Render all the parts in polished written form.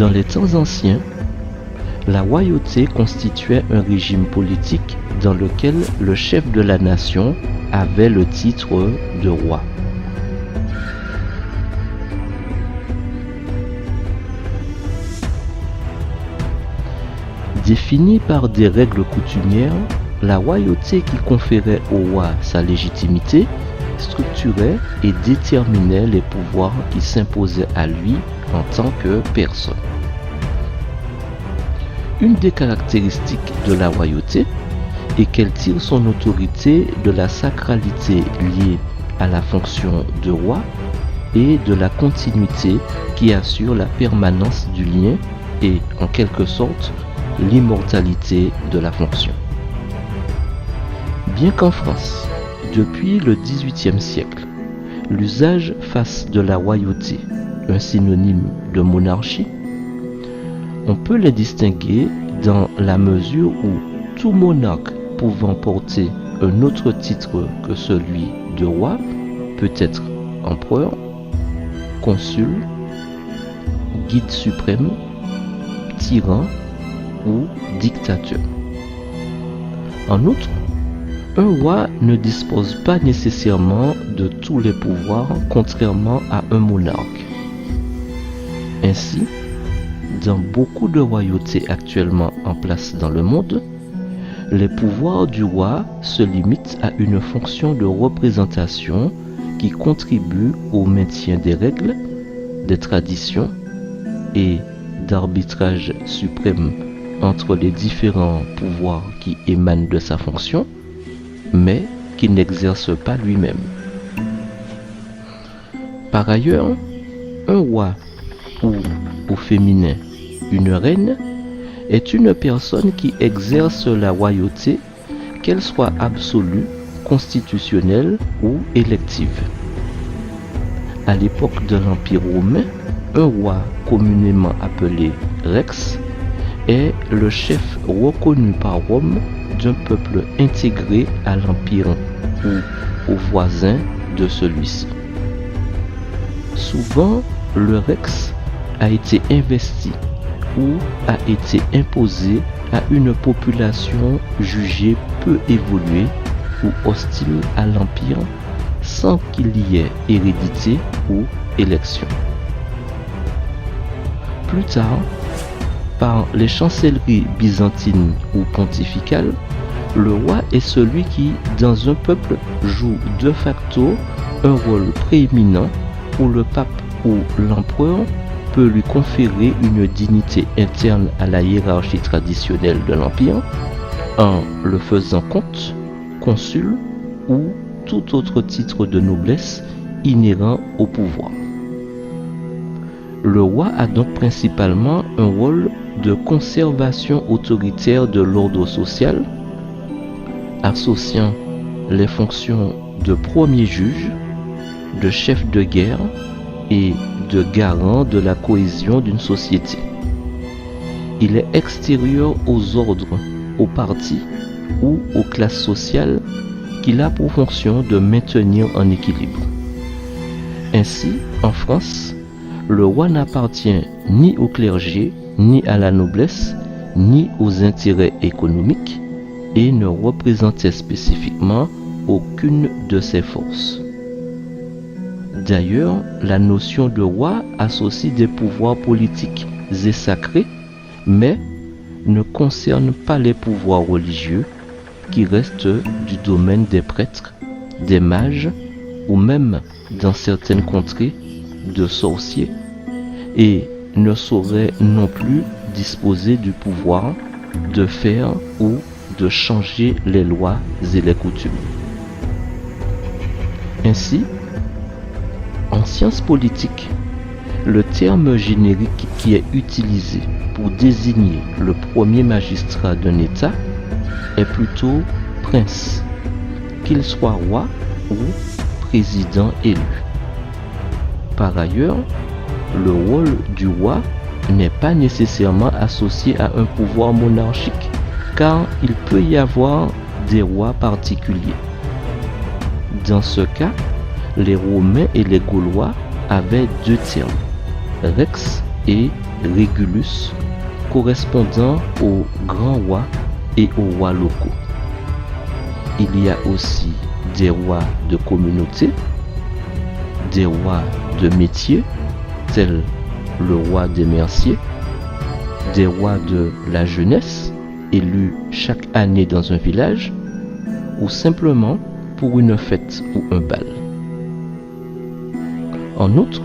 Dans les temps anciens, la royauté constituait un régime politique dans lequel le chef de la nation avait le titre de roi. Définie par des règles coutumières, la royauté qui conférait au roi sa légitimité structurait et déterminait les pouvoirs qui s'imposaient à lui en tant que personne. Une des caractéristiques de la royauté est qu'elle tire son autorité de la sacralité liée à la fonction de roi et de la continuité qui assure la permanence du lien et, en quelque sorte, l'immortalité de la fonction. Bien qu'en France, depuis le XVIIIe siècle, l'usage fasse de la royauté un synonyme de monarchie, on peut les distinguer dans la mesure où tout monarque pouvant porter un autre titre que celui de roi peut être empereur, consul, guide suprême, tyran ou dictateur. En outre, un roi ne dispose pas nécessairement de tous les pouvoirs contrairement à un monarque. Ainsi, dans beaucoup de royautés actuellement en place dans le monde, les pouvoirs du roi se limitent à une fonction de représentation qui contribue au maintien des règles, des traditions et d'arbitrage suprême entre les différents pouvoirs qui émanent de sa fonction, mais qui n'exerce pas lui-même. Par ailleurs, un roi ou, au féminin, une reine est une personne qui exerce la royauté, qu'elle soit absolue, constitutionnelle ou élective. À l'époque de l'Empire romain, un roi communément appelé Rex est le chef reconnu par Rome d'un peuple intégré à l'Empire ou aux voisins de celui-ci. Souvent, le Rex a été investi ou a été imposé à une population jugée peu évoluée ou hostile à l'Empire sans qu'il y ait hérédité ou élection. Plus tard, par les chancelleries byzantines ou pontificales, le roi est celui qui, dans un peuple, joue de facto un rôle prééminent où le pape ou l'empereur peut lui conférer une dignité interne à la hiérarchie traditionnelle de l'Empire en le faisant comte, consul ou tout autre titre de noblesse inhérent au pouvoir. Le roi a donc principalement un rôle de conservation autoritaire de l'ordre social, associant les fonctions de premier juge, de chef de guerre et de garant de la cohésion d'une société. Il est extérieur aux ordres, aux partis ou aux classes sociales qu'il a pour fonction de maintenir en équilibre. Ainsi, en France, le roi n'appartient ni au clergé, ni à la noblesse, ni aux intérêts économiques et ne représentait spécifiquement aucune de ces forces. D'ailleurs, la notion de roi associe des pouvoirs politiques et sacrés, mais ne concerne pas les pouvoirs religieux qui restent du domaine des prêtres, des mages ou même, dans certaines contrées, de sorciers, et ne saurait non plus disposer du pouvoir de faire ou de changer les lois et les coutumes. Ainsi, en sciences politiques, le terme générique qui est utilisé pour désigner le premier magistrat d'un État est plutôt prince, qu'il soit roi ou président élu. Par ailleurs, le rôle du roi n'est pas nécessairement associé à un pouvoir monarchique, car il peut y avoir des rois particuliers. Dans ce cas, les Romains et les Gaulois avaient deux termes, rex et Régulus, correspondant aux grands rois et aux rois locaux. Il y a aussi des rois de communauté, des rois de métier, tels le roi des merciers, des rois de la jeunesse, élus chaque année dans un village, ou simplement pour une fête ou un bal. En outre,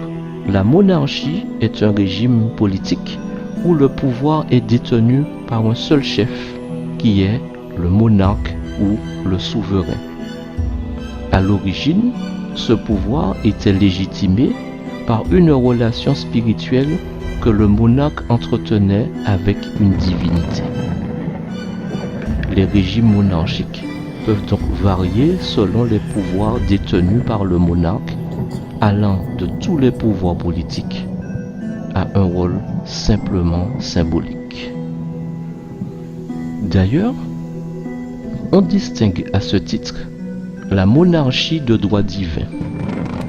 la monarchie est un régime politique où le pouvoir est détenu par un seul chef, qui est le monarque ou le souverain. À l'origine, ce pouvoir était légitimé par une relation spirituelle que le monarque entretenait avec une divinité. Les régimes monarchiques peuvent donc varier selon les pouvoirs détenus par le monarque, allant de tous les pouvoirs politiques à un rôle simplement symbolique. D'ailleurs, on distingue à ce titre la monarchie de droit divin,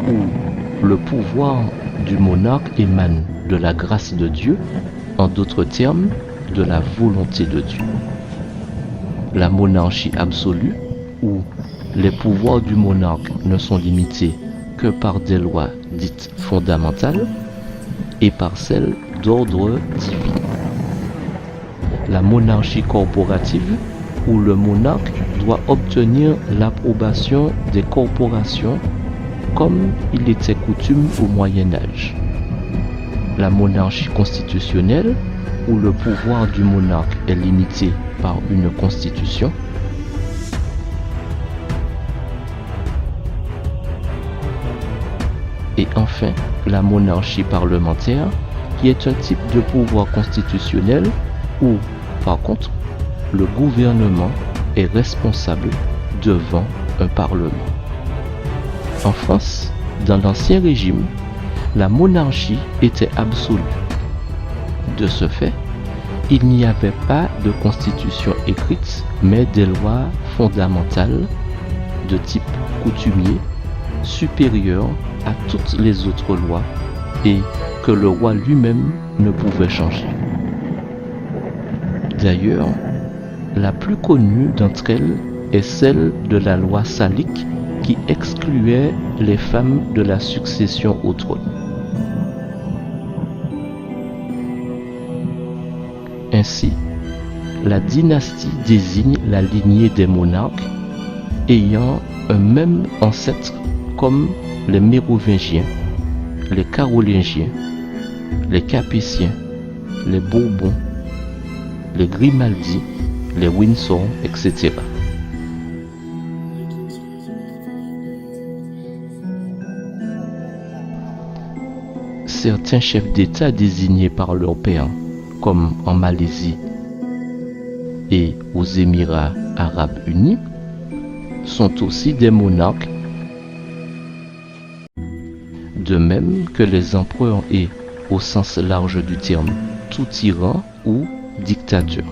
où le pouvoir du monarque émane de la grâce de Dieu, en d'autres termes, de la volonté de Dieu. La monarchie absolue, où les pouvoirs du monarque ne sont limités que par des lois dites fondamentales et par celles d'ordre divin. La monarchie corporative, où le monarque doit obtenir l'approbation des corporations comme il était coutume au Moyen Âge. La monarchie constitutionnelle, où le pouvoir du monarque est limité par une constitution. Et enfin, la monarchie parlementaire, qui est un type de pouvoir constitutionnel où, par contre, le gouvernement est responsable devant un parlement. En France, dans l'Ancien Régime, la monarchie était absolue. De ce fait, il n'y avait pas de constitution écrite, mais des lois fondamentales de type coutumier, supérieures à toutes les autres lois et que le roi lui-même ne pouvait changer. D'ailleurs, la plus connue d'entre elles est celle de la loi salique qui excluait les femmes de la succession au trône. Ainsi, la dynastie désigne la lignée des monarques ayant un même ancêtre comme les Mérovingiens, les Carolingiens, les Capétiens, les Bourbons, les Grimaldi, les Windsor, etc. Certains chefs d'État désignés par leur père, comme en Malaisie et aux Émirats arabes unis, sont aussi des monarques, de même que les empereurs et, au sens large du terme, tout tyran ou dictateur.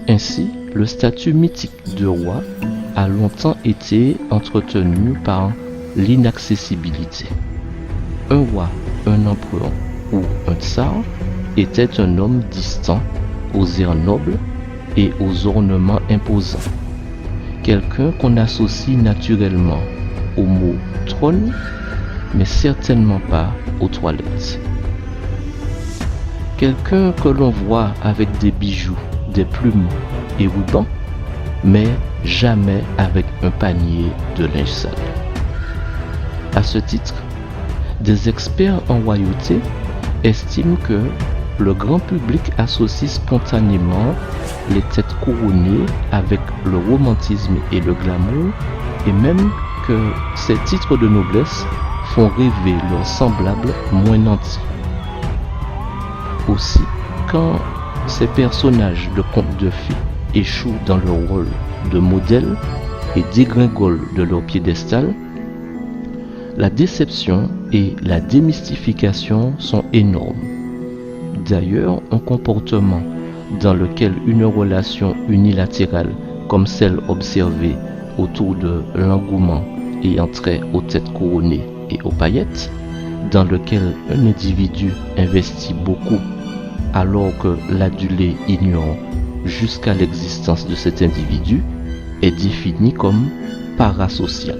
Ainsi, le statut mythique de roi a longtemps été entretenu par l'inaccessibilité. Un roi, un empereur ou un tsar était un homme distant, aux airs nobles et aux ornements imposants. Quelqu'un qu'on associe naturellement au mot trône, mais certainement pas aux toilettes. Quelqu'un que l'on voit avec des bijoux, des plumes et rubans, mais jamais avec un panier de linge sale. À ce titre, des experts en royauté estiment que le grand public associe spontanément les têtes couronnées avec le romantisme et le glamour, et même que ces titres de noblesse font rêver leurs semblables moins nantis. Aussi, quand ces personnages de contes de fées échouent dans leur rôle de modèle et dégringolent de leur piédestal, la déception et la démystification sont énormes. D'ailleurs, un comportement dans lequel une relation unilatérale comme celle observée autour de l'engouement ayant trait aux têtes couronnées et aux paillettes dans lequel un individu investit beaucoup alors que l'adulé ignore jusqu'à l'existence de cet individu est défini comme parasocial.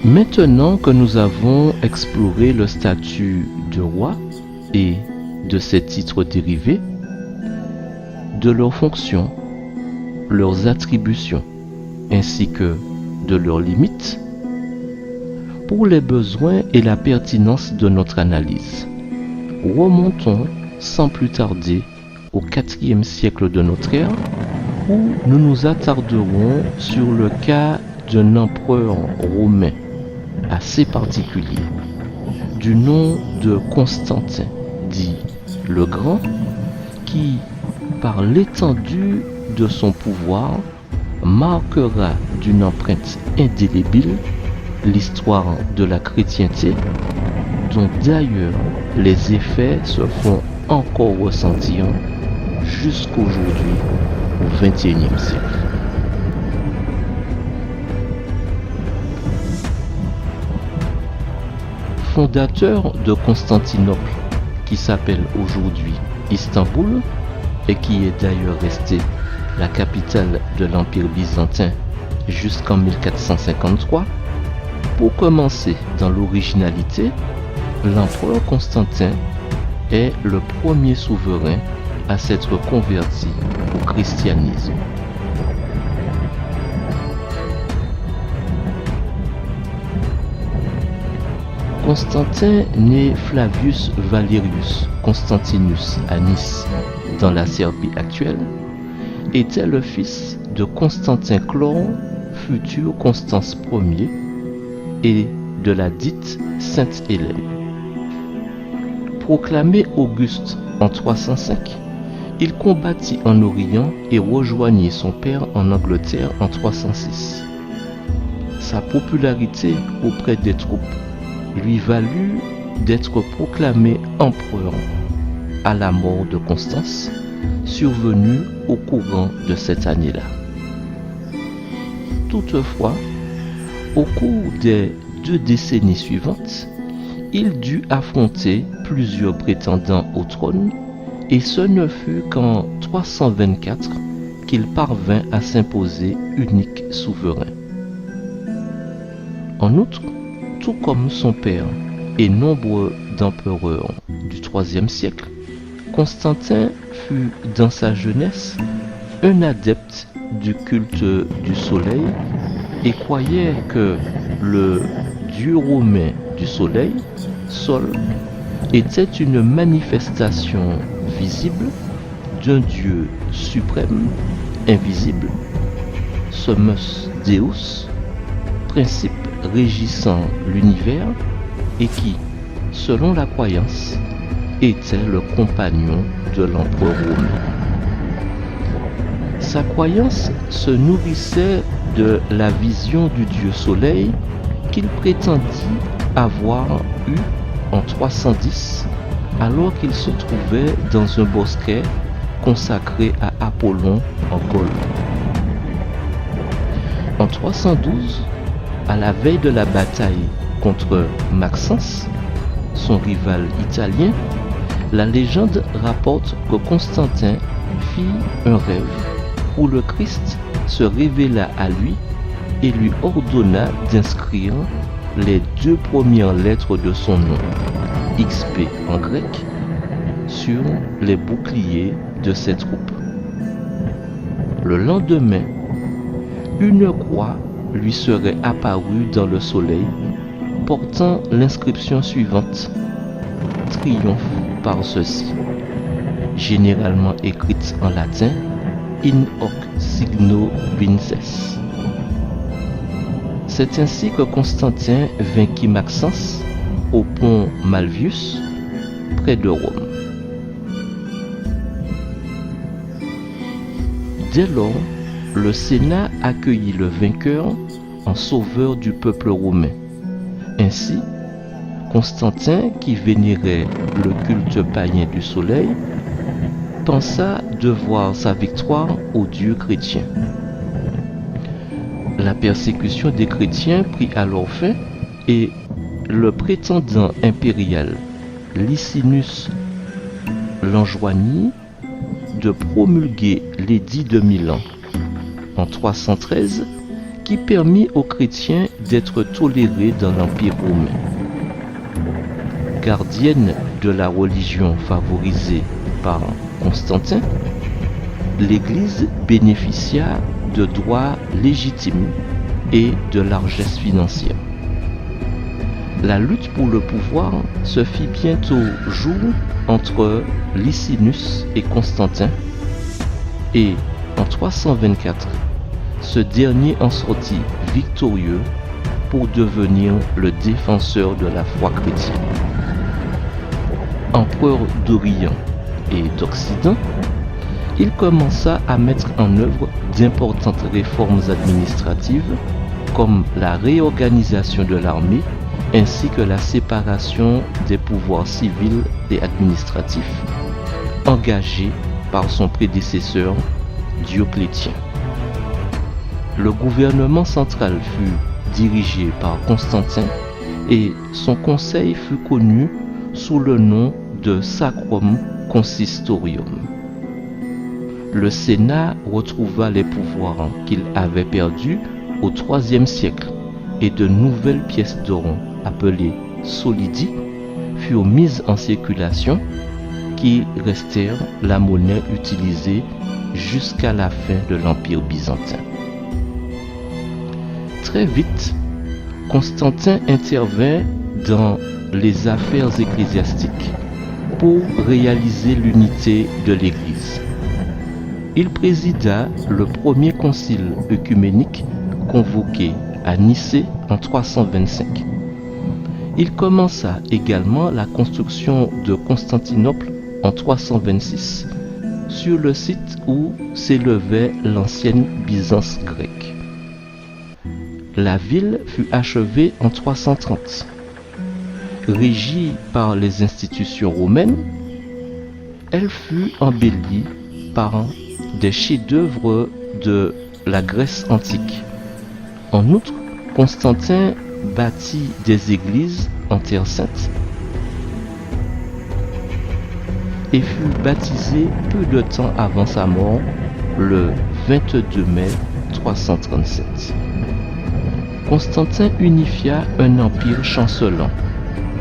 Maintenant que nous avons exploré le statut de roi et de ses titres dérivés, de leurs fonctions, leurs attributions, ainsi que de leurs limites, pour les besoins et la pertinence de notre analyse, remontons sans plus tarder au IVe siècle de notre ère, où nous nous attarderons sur le cas d'un empereur romain assez particulier, du nom de Constantin, dit le Grand, qui, par l'étendue de son pouvoir, marquera d'une empreinte indélébile l'histoire de la chrétienté, dont d'ailleurs les effets se font encore ressentir jusqu'aujourd'hui au XXIe siècle. Fondateur de Constantinople, qui s'appelle aujourd'hui Istanbul et qui est d'ailleurs resté la capitale de l'Empire byzantin jusqu'en 1453, pour commencer dans l'originalité, l'empereur Constantin est le premier souverain à s'être converti au christianisme. Constantin, né Flavius Valerius Constantinus à Nice, dans la Serbie actuelle, était le fils de Constantin Chlore, futur Constance Ier, et de la dite Sainte Hélène. Proclamé Auguste en 305, il combattit en Orient et rejoignit son père en Angleterre en 306. Sa popularité auprès des troupes lui valut d'être proclamé empereur à la mort de Constance, survenue au courant de cette année-là. Toutefois, au cours des 2 décennies suivantes, il dut affronter plusieurs prétendants au trône et ce ne fut qu'en 324 qu'il parvint à s'imposer unique souverain. En outre, tout comme son père et nombreux d'empereurs du IIIe siècle, Constantin fut dans sa jeunesse un adepte du culte du soleil et croyait que le dieu romain du soleil, Sol, était une manifestation visible d'un dieu suprême, invisible, Summus Deus, principe régissant l'univers et qui, selon la croyance, était le compagnon de l'empereur romain. Sa croyance se nourrissait de la vision du dieu soleil qu'il prétendit avoir eue en 310 alors qu'il se trouvait dans un bosquet consacré à Apollon en Gaule. En 312, à la veille de la bataille contre Maxence, son rival italien, la légende rapporte que Constantin fit un rêve où le Christ se révéla à lui et lui ordonna d'inscrire les 2 premières lettres de son nom, XP en grec, sur les boucliers de ses troupes. Le lendemain, une croix lui serait apparue dans le soleil, portant l'inscription suivante: Triomphe par ceci, généralement écrite en latin: In hoc signo vinces. C'est ainsi que Constantin vainquit Maxence au pont Malvius, près de Rome. Dès lors, le Sénat accueillit le vainqueur en sauveur du peuple romain. Ainsi, Constantin, qui vénérait le culte païen du soleil, pensa devoir sa victoire aux dieux chrétiens. La persécution des chrétiens prit alors fin et le prétendant impérial Licinius l'enjoignit de promulguer l'édit de Milan en 313 qui permit aux chrétiens d'être tolérés dans l'Empire romain. Gardienne de la religion favorisée par Constantin, l'Église bénéficia de droits légitimes et de largesse financière. La lutte pour le pouvoir se fit bientôt jour entre Licinius et Constantin, et en 324, ce dernier en sortit victorieux pour devenir le défenseur de la foi chrétienne. Empereur d'Orient et d'Occident, il commença à mettre en œuvre d'importantes réformes administratives comme la réorganisation de l'armée ainsi que la séparation des pouvoirs civils et administratifs engagés par son prédécesseur Dioclétien. Le gouvernement central fut dirigé par Constantin et son conseil fut connu sous le nom de Sacrum Consistorium. Le Sénat retrouva les pouvoirs qu'il avait perdus au IIIe siècle et de nouvelles pièces d'or appelées solidi furent mises en circulation qui restèrent la monnaie utilisée jusqu'à la fin de l'Empire byzantin. Très vite, Constantin intervint dans les affaires ecclésiastiques pour réaliser l'unité de l'Église. Il présida le premier concile œcuménique convoqué à Nicée en 325. Il commença également la construction de Constantinople en 326, sur le site où s'élevait l'ancienne Byzance grecque. La ville fut achevée en 330. Régie par les institutions romaines, elle fut embellie par des chefs-d'œuvre de la Grèce antique. En outre, Constantin bâtit des églises en terre sainte et fut baptisé peu de temps avant sa mort, le 22 mai 337. Constantin unifia un empire chancelant,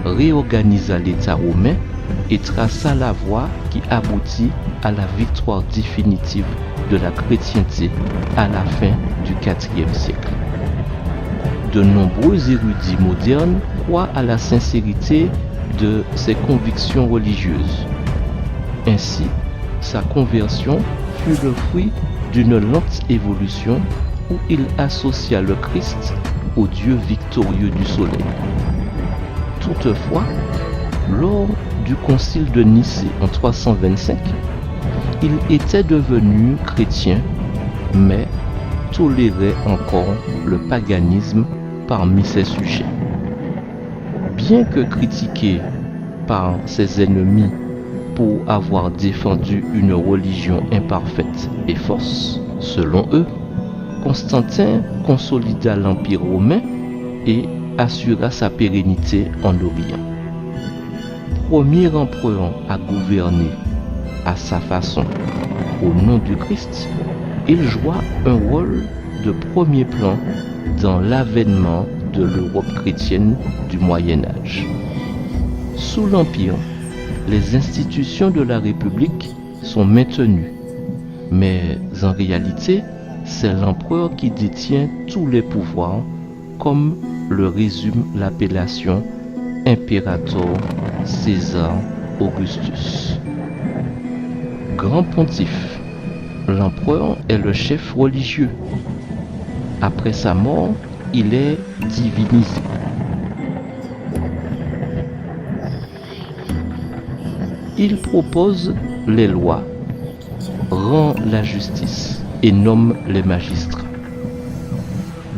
réorganisa l'État romain et traça la voie qui aboutit à la victoire définitive de la chrétienté à la fin du IVe siècle. De nombreux érudits modernes croient à la sincérité de ses convictions religieuses. Ainsi, sa conversion fut le fruit d'une lente évolution où il associa le Christ au Dieu victorieux du soleil. Toutefois, lors du concile de Nicée en 325, il était devenu chrétien, mais tolérait encore le paganisme parmi ses sujets. Bien que critiqué par ses ennemis pour avoir défendu une religion imparfaite et fausse, selon eux, Constantin consolida l'Empire romain et assura sa pérennité en Orient. Premier empereur à gouverner à sa façon au nom du Christ, il joua un rôle de premier plan dans l'avènement de l'Europe chrétienne du Moyen Âge. Sous l'Empire, les institutions de la République sont maintenues, mais en réalité, c'est l'empereur qui détient tous les pouvoirs, comme le résume l'appellation Imperator César Augustus. Grand pontife, l'empereur est le chef religieux. Après sa mort, il est divinisé. Il propose les lois, rend la justice et nomme les magistrats.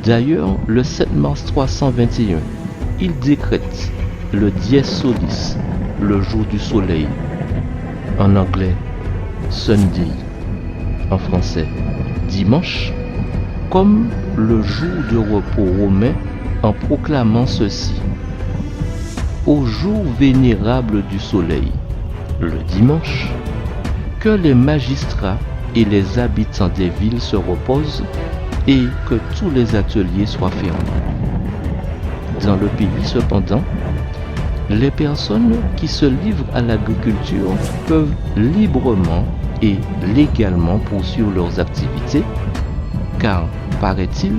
D'ailleurs, le 7 mars 321, il décrète le dies solis, le jour du soleil, en anglais Sunday, en français dimanche, comme le jour de repos romain en proclamant ceci. Au jour vénérable du soleil, le dimanche, que les magistrats et les habitants des villes se reposent et que tous les ateliers soient fermés. Dans le pays, cependant, les personnes qui se livrent à l'agriculture peuvent librement et légalement poursuivre leurs activités, car, paraît-il,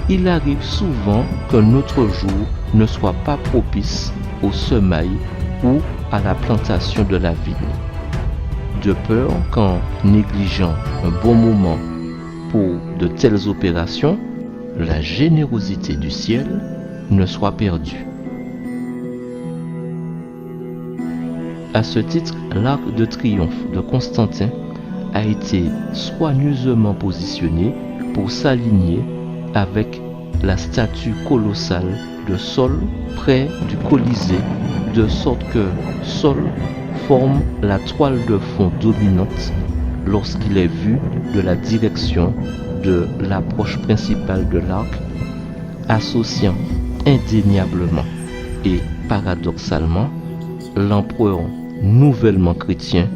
il arrive souvent qu'un autre jour ne soit pas propice au semail ou à la plantation de la vigne, de peur qu'en négligeant un bon moment pour de telles opérations, la générosité du ciel ne soit perdue. À ce titre, l'arc de triomphe de Constantin a été soigneusement positionné pour s'aligner avec la statue colossale de Sol près du Colisée, de sorte que Sol forme la toile de fond dominante lorsqu'il est vu de la direction de l'approche principale de l'arc, associant indéniablement et paradoxalement l'empereur nouvellement chrétien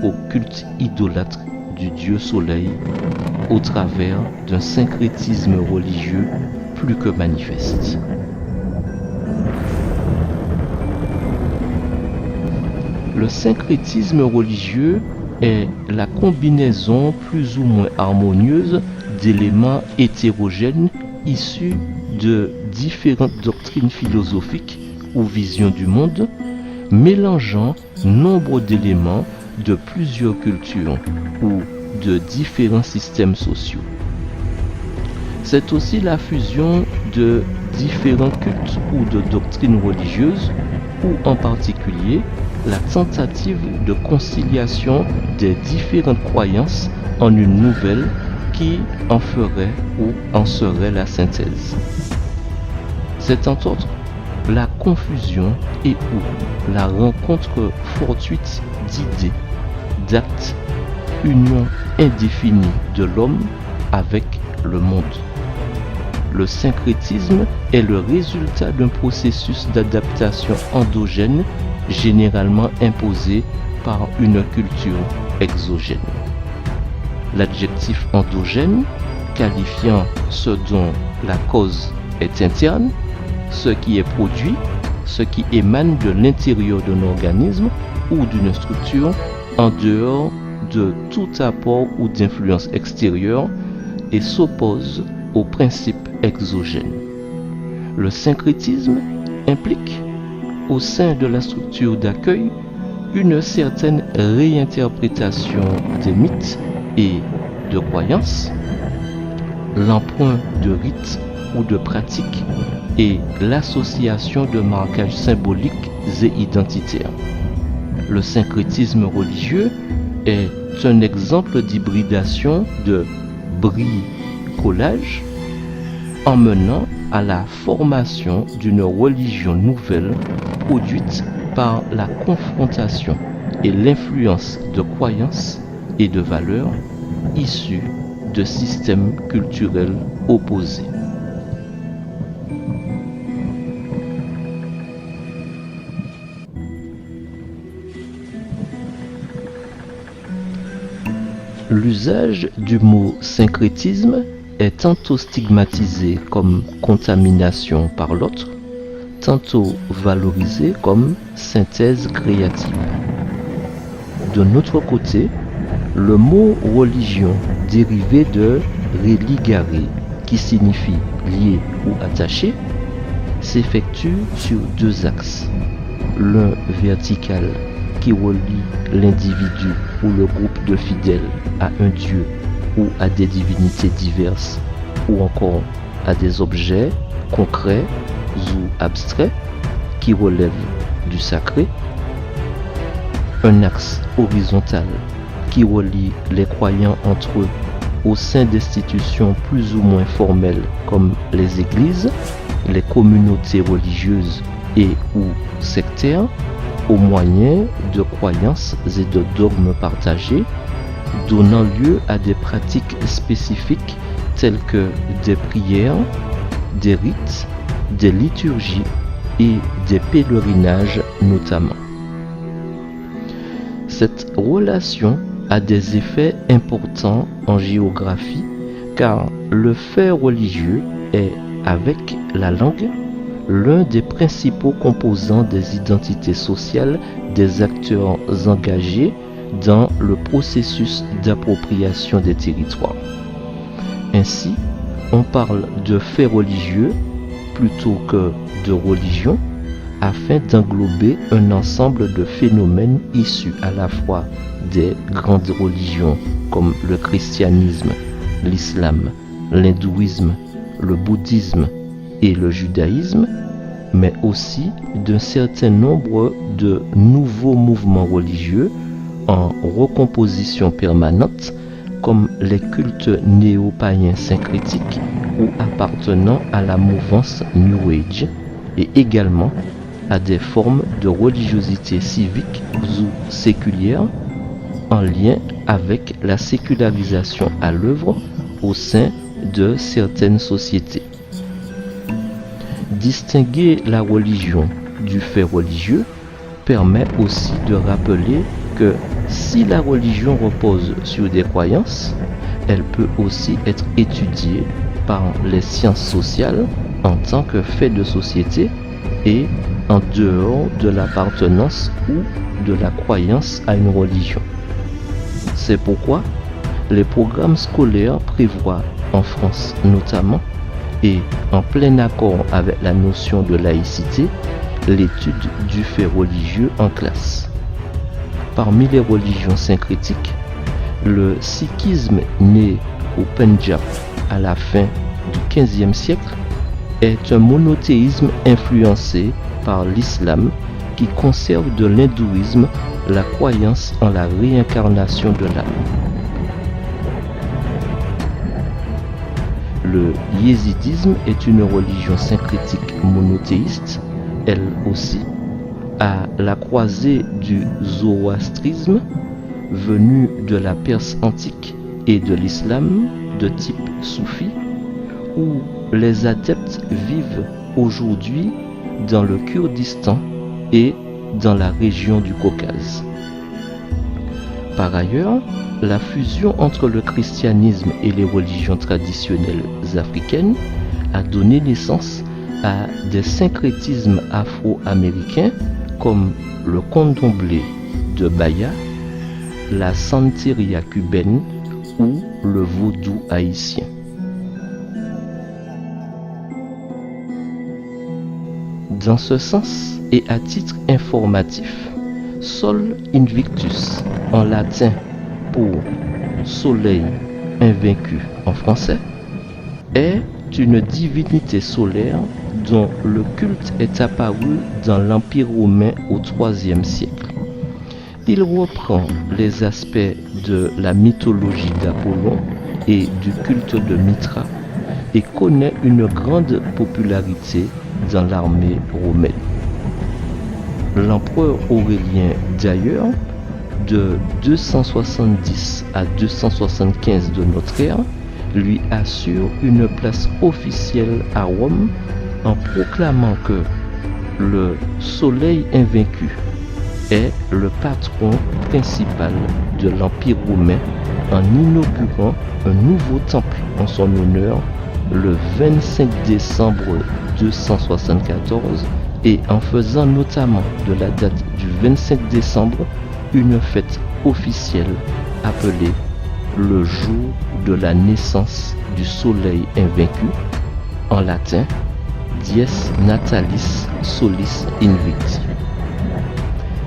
au culte idolâtre du dieu soleil au travers d'un syncrétisme religieux plus que manifeste. Le syncrétisme religieux est la combinaison plus ou moins harmonieuse d'éléments hétérogènes issus de différentes doctrines philosophiques ou visions du monde, mélangeant nombre d'éléments de plusieurs cultures ou de différents systèmes sociaux. C'est aussi la fusion de différents cultes ou de doctrines religieuses, ou en particulier la tentative de conciliation des différentes croyances en une nouvelle qui en ferait ou en serait la synthèse. C'est entre autres la confusion et ou la rencontre fortuite d'idées, d'actes, union indéfinie de l'homme avec le monde. Le syncrétisme est le résultat d'un processus d'adaptation endogène généralement imposé par une culture exogène. L'adjectif endogène, qualifiant ce dont la cause est interne, ce qui est produit, ce qui émane de l'intérieur d'un organisme ou d'une structure en dehors de tout apport ou d'influence extérieure et s'oppose au principe exogène. Le syncrétisme implique, au sein de la structure d'accueil, une certaine réinterprétation des mythes et de croyances, l'emprunt de rites ou de pratiques et l'association de marquages symboliques et identitaires. Le syncrétisme religieux est un exemple d'hybridation de bricolage emmenant à la formation d'une religion nouvelle produite par la confrontation et l'influence de croyances et de valeurs issues de systèmes culturels opposés. L'usage du mot syncrétisme est tantôt stigmatisé comme contamination par l'autre, tantôt valorisé comme synthèse créative. De notre côté, le mot religion, dérivé de religare, qui signifie lié ou attaché, s'effectue sur deux axes. L'un vertical, qui relie l'individu ou le groupe de fidèles à un dieu ou à des divinités diverses, ou encore à des objets concrets ou abstraits qui relèvent du sacré. Un axe horizontal qui relie les croyants entre eux au sein d'institutions plus ou moins formelles comme les églises, les communautés religieuses et ou sectaires, au moyen de croyances et de dogmes partagés, donnant lieu à des pratiques spécifiques telles que des prières, des rites, des liturgies et des pèlerinages notamment. Cette relation a des effets importants en géographie car le fait religieux est, avec la langue, l'un des principaux composants des identités sociales des acteurs engagés dans le processus d'appropriation des territoires. Ainsi, on parle de fait religieux plutôt que de religion afin d'englober un ensemble de phénomènes issus à la fois des grandes religions comme le christianisme, l'islam, l'hindouisme, le bouddhisme et le judaïsme, mais aussi d'un certain nombre de nouveaux mouvements religieux en recomposition permanente comme les cultes néo-païens syncrétiques ou appartenant à la mouvance New Age et également à des formes de religiosité civique ou séculière en lien avec la sécularisation à l'œuvre au sein de certaines sociétés. Distinguer la religion du fait religieux permet aussi de rappeler que si la religion repose sur des croyances, elle peut aussi être étudiée par les sciences sociales en tant que fait de société et en dehors de l'appartenance ou de la croyance à une religion. C'est pourquoi les programmes scolaires prévoient en France notamment et en plein accord avec la notion de laïcité, l'étude du fait religieux en classe. Parmi les religions syncrétiques, le sikhisme né au Pendjab à la fin du XVe siècle est un monothéisme influencé par l'islam qui conserve de l'hindouisme la croyance en la réincarnation de l'âme. Le yézidisme est une religion syncrétique monothéiste, elle aussi, à la croisée du zoroastrisme, venu de la Perse antique, et de l'islam de type soufi, où les adeptes vivent aujourd'hui dans le Kurdistan et dans la région du Caucase. Par ailleurs, la fusion entre le christianisme et les religions traditionnelles africaines a donné naissance à des syncrétismes afro-américains comme le candomblé de Bahia, la santeria cubaine ou le vaudou haïtien. Dans ce sens et à titre informatif, Sol Invictus en latin pour soleil invaincu en français est une divinité solaire dont le culte est apparu dans l'Empire romain au IIIe siècle. Il reprend les aspects de la mythologie d'Apollon et du culte de Mitra et connaît une grande popularité dans l'armée romaine. L'empereur Aurélien d'ailleurs, de 270 à 275 de notre ère, lui assure une place officielle à Rome en proclamant que le soleil invaincu est le patron principal de l'Empire romain en inaugurant un nouveau temple en son honneur le 25 décembre 274 et en faisant notamment de la date du 25 décembre une fête officielle appelée le jour de la naissance du soleil invaincu, en latin Dies Natalis Solis Invicti.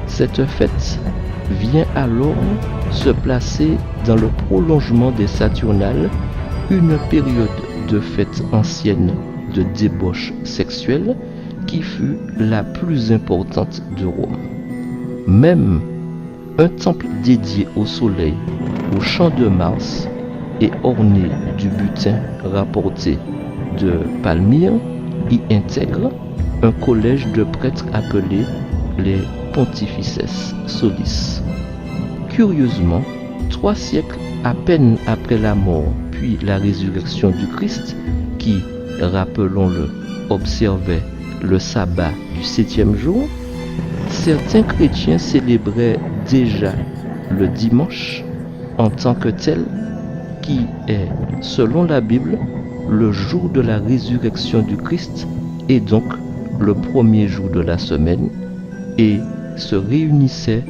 Cette fête vient alors se placer dans le prolongement des Saturnales, une période de fête ancienne de débauche sexuelle qui fut la plus importante de Rome. Même un temple dédié au soleil, au champ de Mars et orné du butin rapporté de Palmyre y intègre un collège de prêtres appelé les Pontifices Solis. Curieusement, 3 siècles à peine après la mort puis la résurrection du Christ, qui, rappelons-le, observaient le sabbat du 7e jour, certains chrétiens célébraient déjà le dimanche en tant que tel, qui est, selon la Bible, le jour de la résurrection du Christ et donc le premier jour de la semaine, et se réunissaient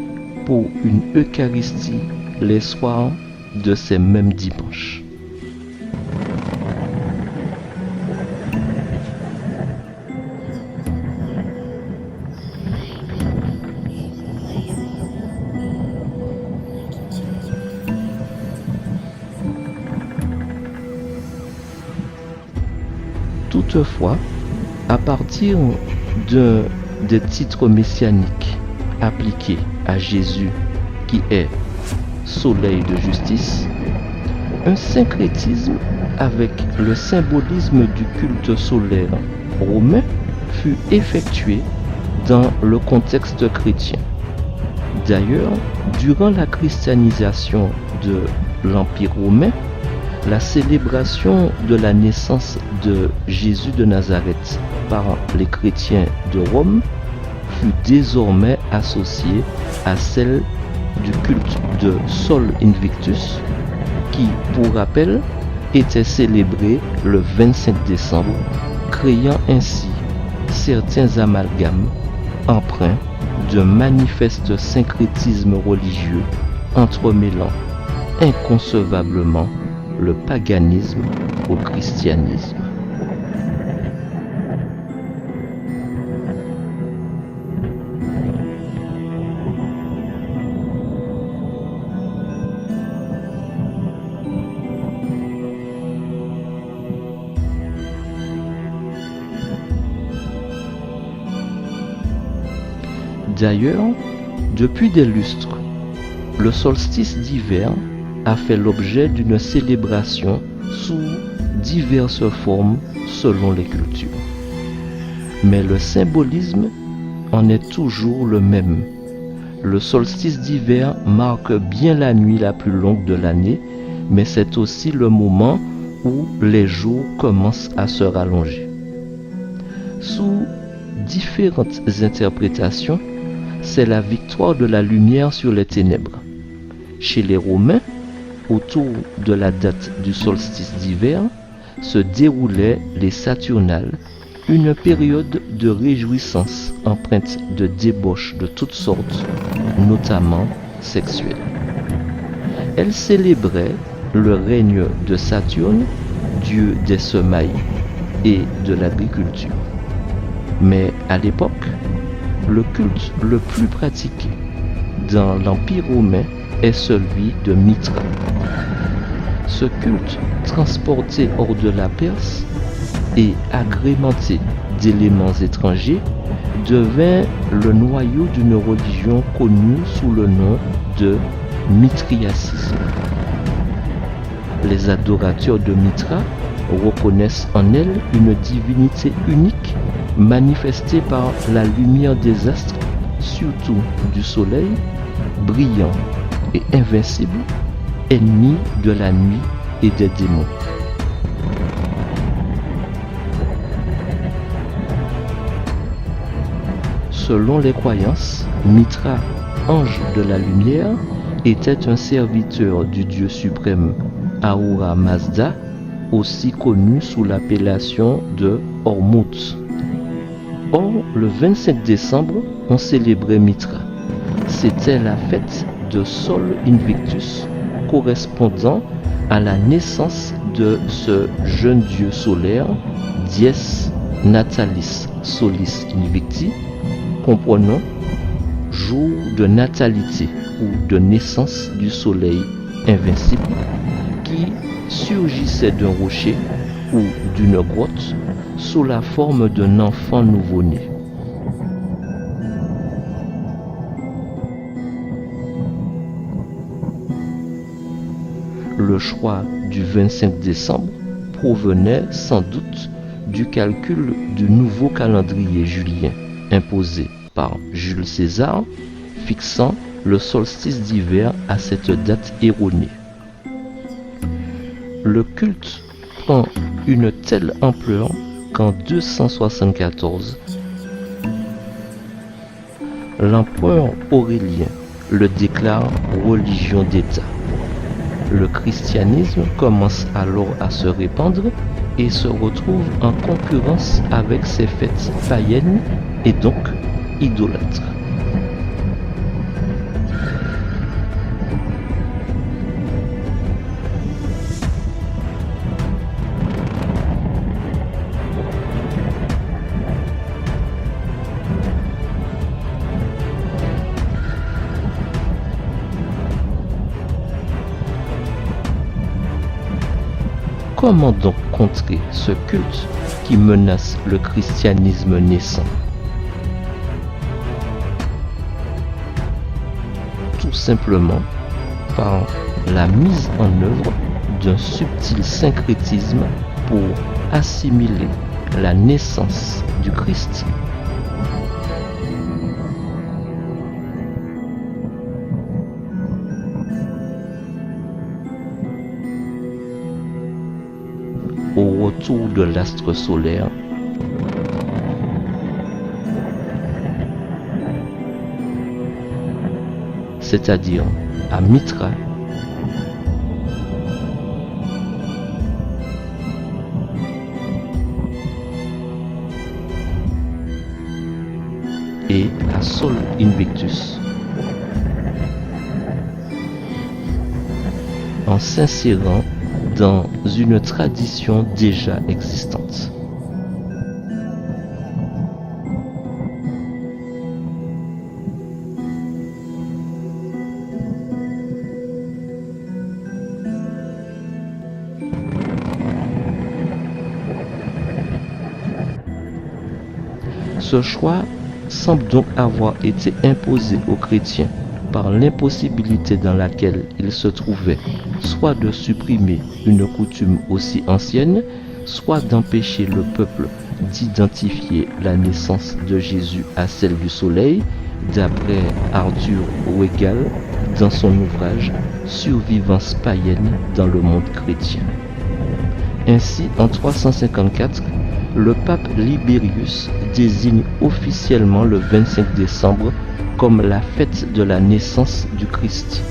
pour une Eucharistie les soirs de ces mêmes dimanches. Toutefois, à partir des titres messianiques appliqués à Jésus, qui est soleil de justice, un syncrétisme avec le symbolisme du culte solaire romain fut effectué dans le contexte chrétien. D'ailleurs, durant la christianisation de l'Empire romain, la célébration de la naissance de Jésus de Nazareth par les chrétiens de Rome fut désormais associée à celle du culte de Sol Invictus, qui, pour rappel, était célébré le 25 décembre, créant ainsi certains amalgames empreints de manifeste syncrétisme religieux entremêlant inconcevablement le paganisme au christianisme. D'ailleurs, depuis des lustres, le solstice d'hiver a fait l'objet d'une célébration sous diverses formes selon les cultures. Mais le symbolisme en est toujours le même. Le solstice d'hiver marque bien la nuit la plus longue de l'année, mais c'est aussi le moment où les jours commencent à se rallonger. Sous différentes interprétations, c'est la victoire de la lumière sur les ténèbres. Chez les Romains, autour de la date du solstice d'hiver, se déroulaient les Saturnales, une période de réjouissance empreinte de débauches de toutes sortes, notamment sexuelles. Elle célébrait le règne de Saturne, dieu des semailles et de l'agriculture. Mais à l'époque, le culte le plus pratiqué dans l'Empire romain est celui de Mithra. Ce culte, transporté hors de la Perse et agrémenté d'éléments étrangers, devint le noyau d'une religion connue sous le nom de mithriacisme. Les adorateurs de Mithra reconnaissent en elle une divinité unique manifestée par la lumière des astres, surtout du soleil, brillant et invincible, ennemi de la nuit et des démons. Selon les croyances, Mithra, ange de la lumière, était un serviteur du dieu suprême Ahura Mazda, aussi connu sous l'appellation de Hormuz. Or, le 25 décembre, on célébrait Mithra. C'était la fête de Sol Invictus, correspondant à la naissance de ce jeune dieu solaire, Dies Natalis Solis Invicti, comprenant jour de natalité ou de naissance du soleil invincible, qui surgissait d'un rocher ou d'une grotte sous la forme d'un enfant nouveau-né. Le choix du 25 décembre provenait sans doute du calcul du nouveau calendrier julien imposé par Jules César, fixant le solstice d'hiver à cette date erronée. Le culte prend une telle ampleur qu'en 274, l'empereur Aurélien le déclare religion d'État. Le christianisme commence alors à se répandre et se retrouve en concurrence avec ses fêtes païennes et donc idolâtres. Comment donc contrer ce culte qui menace le christianisme naissant? Tout simplement par la mise en œuvre d'un subtil syncrétisme pour assimiler la naissance du Christ au retour de l'astre solaire, c'est-à-dire à Mithra, et à Sol Invictus, en s'insérant dans une tradition déjà existante. Ce choix semble donc avoir été imposé aux chrétiens par l'impossibilité dans laquelle ils se trouvaient, soit de supprimer une coutume aussi ancienne, soit d'empêcher le peuple d'identifier la naissance de Jésus à celle du soleil, d'après Arthur Weigall dans son ouvrage Survivance païenne dans le monde chrétien. Ainsi, en 354, le pape Libérius désigne officiellement le 25 décembre comme la fête de la naissance du Christ.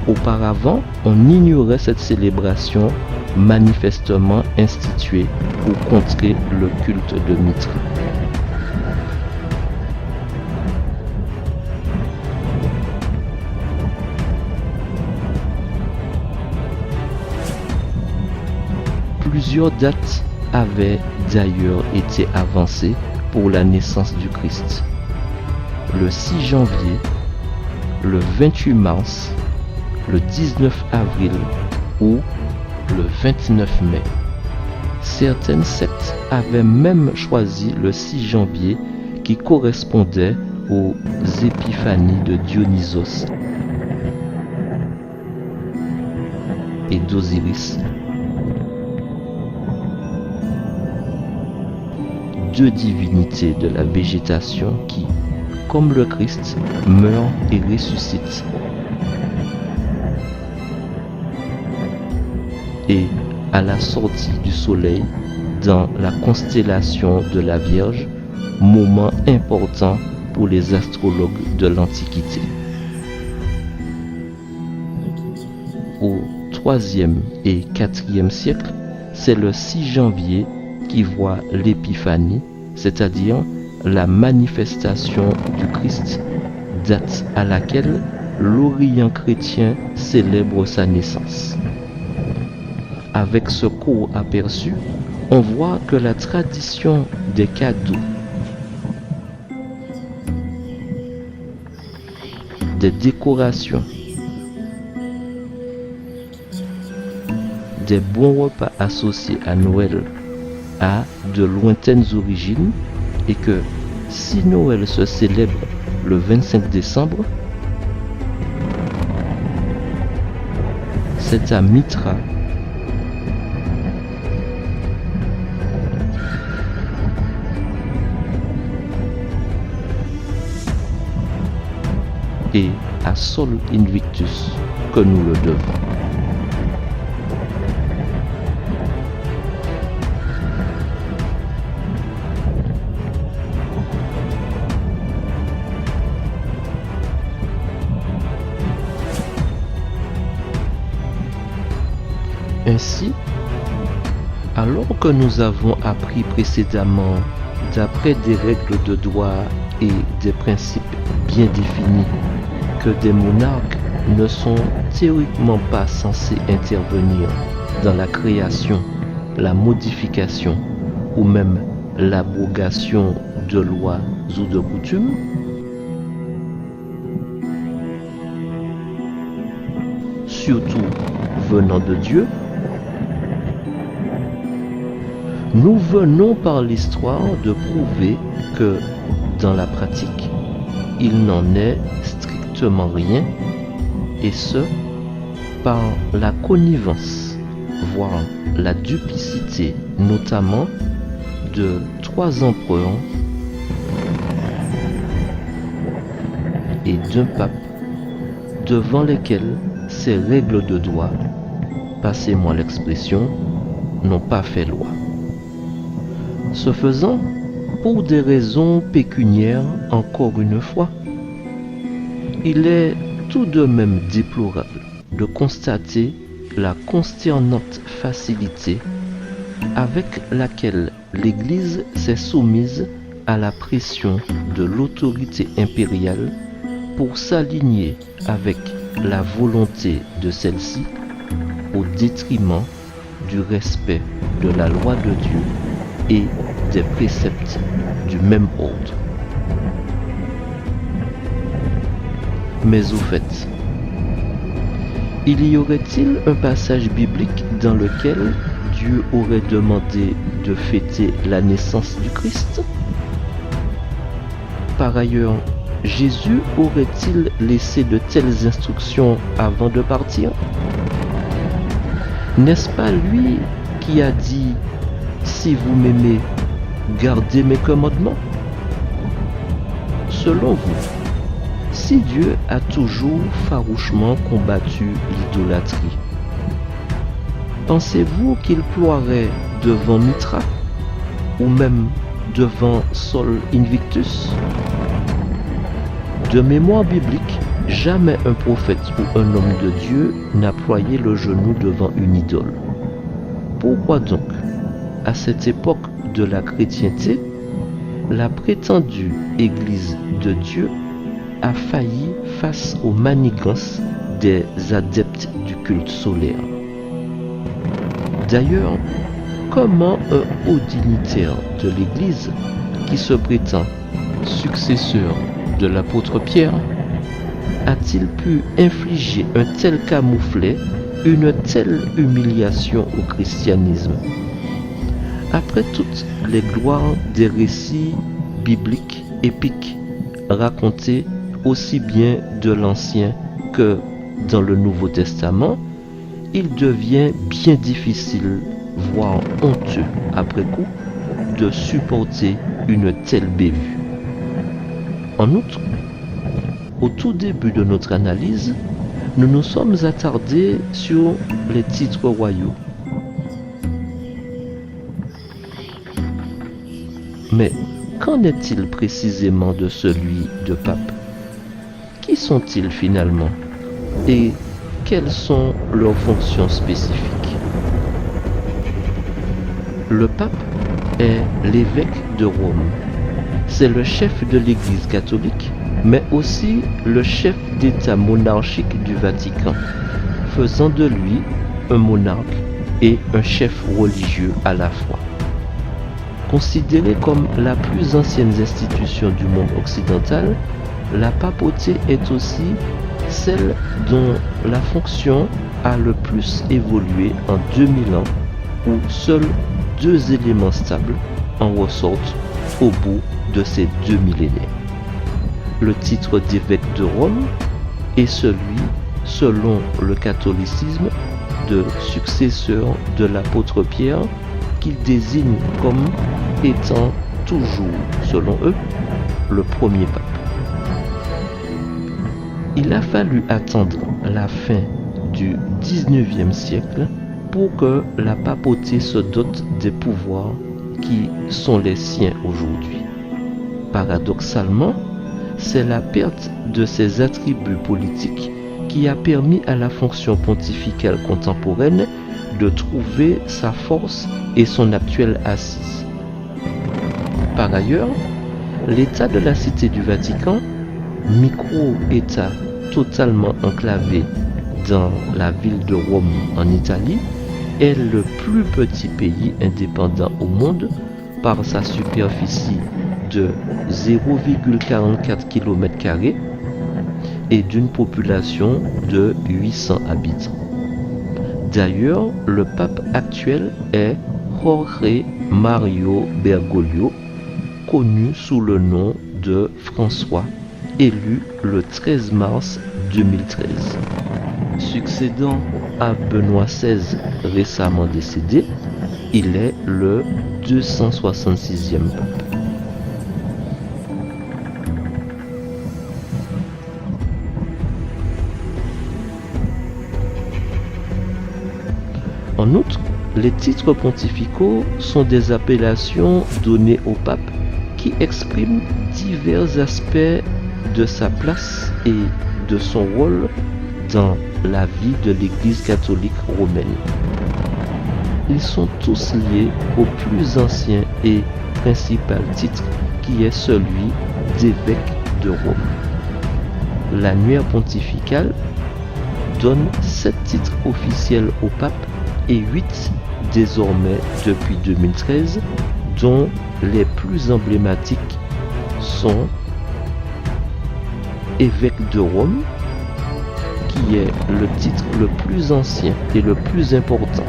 Auparavant, on ignorait cette célébration manifestement instituée pour contrer le culte de Mithra. Plusieurs dates avaient d'ailleurs été avancées pour la naissance du Christ. Le 6 janvier, le 28 mars, le 19 avril ou le 29 mai. Certaines sectes avaient même choisi le 6 janvier qui correspondait aux épiphanies de Dionysos et d'Osiris, deux divinités de la végétation qui, comme le Christ, meurt et ressuscite. Et à la sortie du soleil dans la constellation de la Vierge, moment important pour les astrologues de l'Antiquité. Au IIIe et IVe siècle, c'est le 6 janvier qui voit l'épiphanie, c'est-à-dire la manifestation du Christ, date à laquelle l'Orient chrétien célèbre sa naissance. Avec ce court aperçu, on voit que la tradition des cadeaux, des décorations, des bons repas associés à Noël a de lointaines origines et que si Noël se célèbre le 25 décembre, c'est à Mithra et à Sol Invictus que nous le devons. Ainsi, alors que nous avons appris précédemment, d'après des règles de droit et des principes bien définis, que des monarques ne sont théoriquement pas censés intervenir dans la création, la modification ou même l'abrogation de lois ou de coutumes, surtout venant de Dieu, nous venons par l'histoire de prouver que dans la pratique, il n'en est strictement rien, et ce, par la connivence, voire la duplicité, notamment de 3 empereurs et d'un pape, devant lesquels ces règles de droit, passez-moi l'expression, n'ont pas fait loi. Ce faisant, pour des raisons pécuniaires encore une fois, il est tout de même déplorable de constater la consternante facilité avec laquelle l'Église s'est soumise à la pression de l'autorité impériale pour s'aligner avec la volonté de celle-ci au détriment du respect de la loi de Dieu et des préceptes du même ordre. Mais au fait, il y aurait-il un passage biblique dans lequel Dieu aurait demandé de fêter la naissance du Christ? Par ailleurs, Jésus aurait-il laissé de telles instructions avant de partir? N'est-ce pas lui qui a dit « Si vous m'aimez, gardez mes commandements » ? Selon vous, si Dieu a toujours farouchement combattu l'idolâtrie, pensez-vous qu'il ploierait devant Mithra ou même devant Sol Invictus? De mémoire biblique, jamais un prophète ou un homme de Dieu n'a ployé le genou devant une idole. Pourquoi donc, à cette époque de la chrétienté, la prétendue Église de Dieu a failli face aux manigances des adeptes du culte solaire? D'ailleurs, comment un haut dignitaire de l'Église, qui se prétend successeur de l'apôtre Pierre, a-t-il pu infliger un tel camouflet, une telle humiliation au christianisme? Après toutes les gloires des récits bibliques épiques racontés aussi bien de l'Ancien que dans le Nouveau Testament, il devient bien difficile, voire honteux après coup, de supporter une telle bévue. En outre, au tout début de notre analyse, nous nous sommes attardés sur les titres royaux. Mais qu'en est-il précisément de celui de pape? Qui sont-ils finalement? Et quelles sont leurs fonctions spécifiques? Le pape est l'évêque de Rome. C'est le chef de l'Église catholique, mais aussi le chef d'État monarchique du Vatican, faisant de lui un monarque et un chef religieux à la fois. Considérée comme la plus ancienne institution du monde occidental, la papauté est aussi celle dont la fonction a le plus évolué en 2000 ans, où seuls 2 éléments stables en ressortent au bout de ces 2 millénaires. Le titre d'évêque de Rome et celui, selon le catholicisme, de successeur de l'apôtre Pierre, qu'il désigne comme étant toujours, selon eux, le premier pape. Il a fallu attendre la fin du 19e siècle pour que la papauté se dote des pouvoirs qui sont les siens aujourd'hui. Paradoxalement, c'est la perte de ses attributs politiques qui a permis à la fonction pontificale contemporaine de trouver sa force et son actuelle assise. Par ailleurs, l'état de la Cité du Vatican, micro-État totalement enclavé dans la ville de Rome en Italie, est le plus petit pays indépendant au monde par sa superficie de 0,44 km² et d'une population de 800 habitants. D'ailleurs, le pape actuel est Jorge Mario Bergoglio, connu sous le nom de François, élu le 13 mars 2013. Succédant à Benoît XVI, récemment décédé, il est le 266e pape. En outre, les titres pontificaux sont des appellations données au pape qui expriment divers aspects de sa place et de son rôle dans la vie de l'Église catholique romaine. Ils sont tous liés au plus ancien et principal titre qui est celui d'évêque de Rome. L'annuaire pontifical donne 7 titres officiels au pape et 8 désormais depuis 2013, dont les plus emblématiques sont évêque de Rome, qui est le titre le plus ancien et le plus important.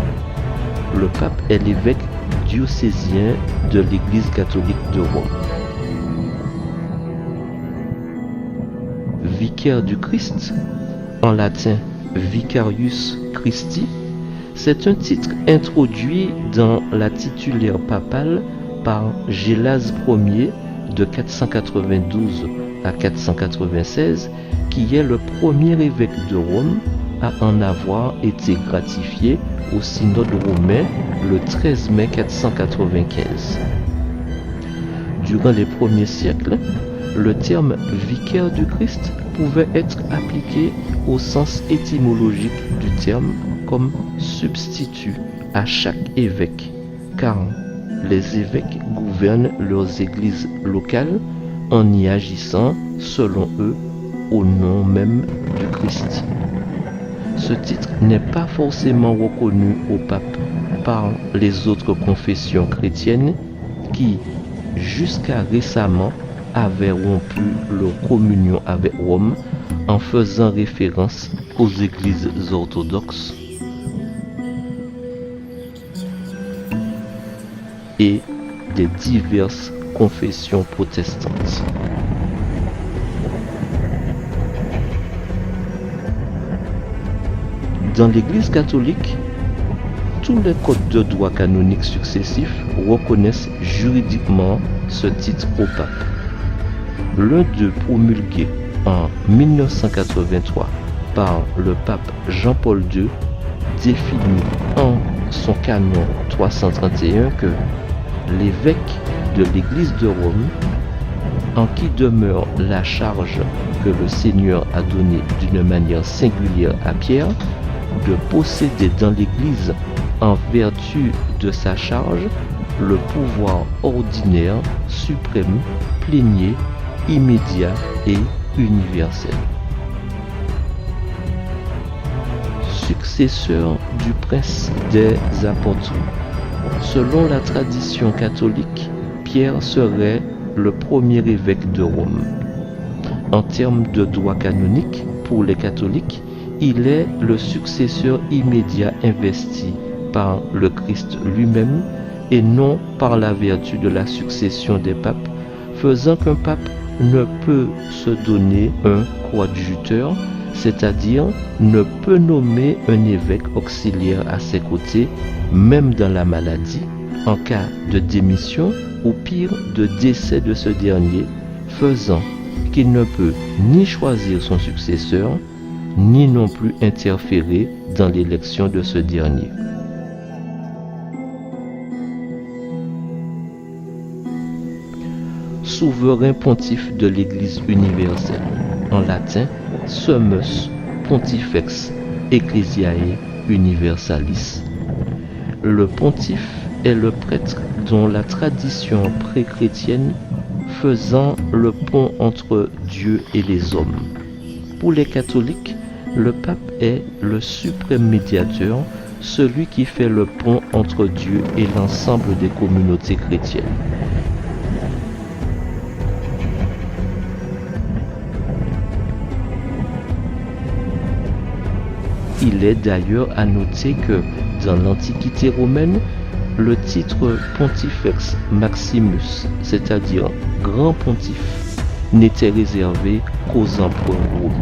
Le pape est l'évêque diocésain de l'Église catholique de Rome. Vicaire du Christ, en latin Vicarius Christi, c'est un titre introduit dans la titulaire papale par Gélase Ier de 492 à 496, qui est le premier évêque de Rome à en avoir été gratifié au synode romain le 13 mai 495. Durant les premiers siècles, le terme vicaire du Christ pouvait être appliqué au sens étymologique du terme comme substitut à chaque évêque, car les évêques gouvernent leurs églises locales en y agissant, selon eux, au nom même du Christ. Ce titre n'est pas forcément reconnu au pape par les autres confessions chrétiennes qui, jusqu'à récemment, avaient rompu leur communion avec Rome en faisant référence aux églises orthodoxes et des diverses confessions protestantes. Dans l'Église catholique, tous les codes de droit canonique successifs reconnaissent juridiquement ce titre au pape. L'un d'eux, promulgué en 1983 par le pape Jean-Paul II, définit en son canon 331 que l'évêque de l'Église de Rome, en qui demeure la charge que le Seigneur a donnée d'une manière singulière à Pierre, de posséder dans l'Église, en vertu de sa charge, le pouvoir ordinaire, suprême, plénier, immédiat et universel. Successeur du prince des apôtres. Selon la tradition catholique, Pierre serait le premier évêque de Rome. En termes de droit canonique, pour les catholiques, il est le successeur immédiat investi par le Christ lui-même et non par la vertu de la succession des papes, faisant qu'un pape ne peut se donner un coadjuteur, c'est-à-dire ne peut nommer un évêque auxiliaire à ses côtés, même dans la maladie, en cas de démission ou pire de décès de ce dernier, faisant qu'il ne peut ni choisir son successeur, ni non plus interférer dans l'élection de ce dernier. Souverain pontife de l'Église universelle, en latin Summus Pontifex Ecclesiae Universalis, Le pontife est le prêtre dont la tradition pré-chrétienne faisant le pont entre Dieu et les hommes. Pour les catholiques, le pape est le suprême médiateur, celui qui fait le pont entre Dieu et l'ensemble des communautés chrétiennes. Il est d'ailleurs à noter que dans l'Antiquité romaine, le titre Pontifex Maximus, c'est-à-dire Grand Pontife, n'était réservé qu'aux empereurs romains.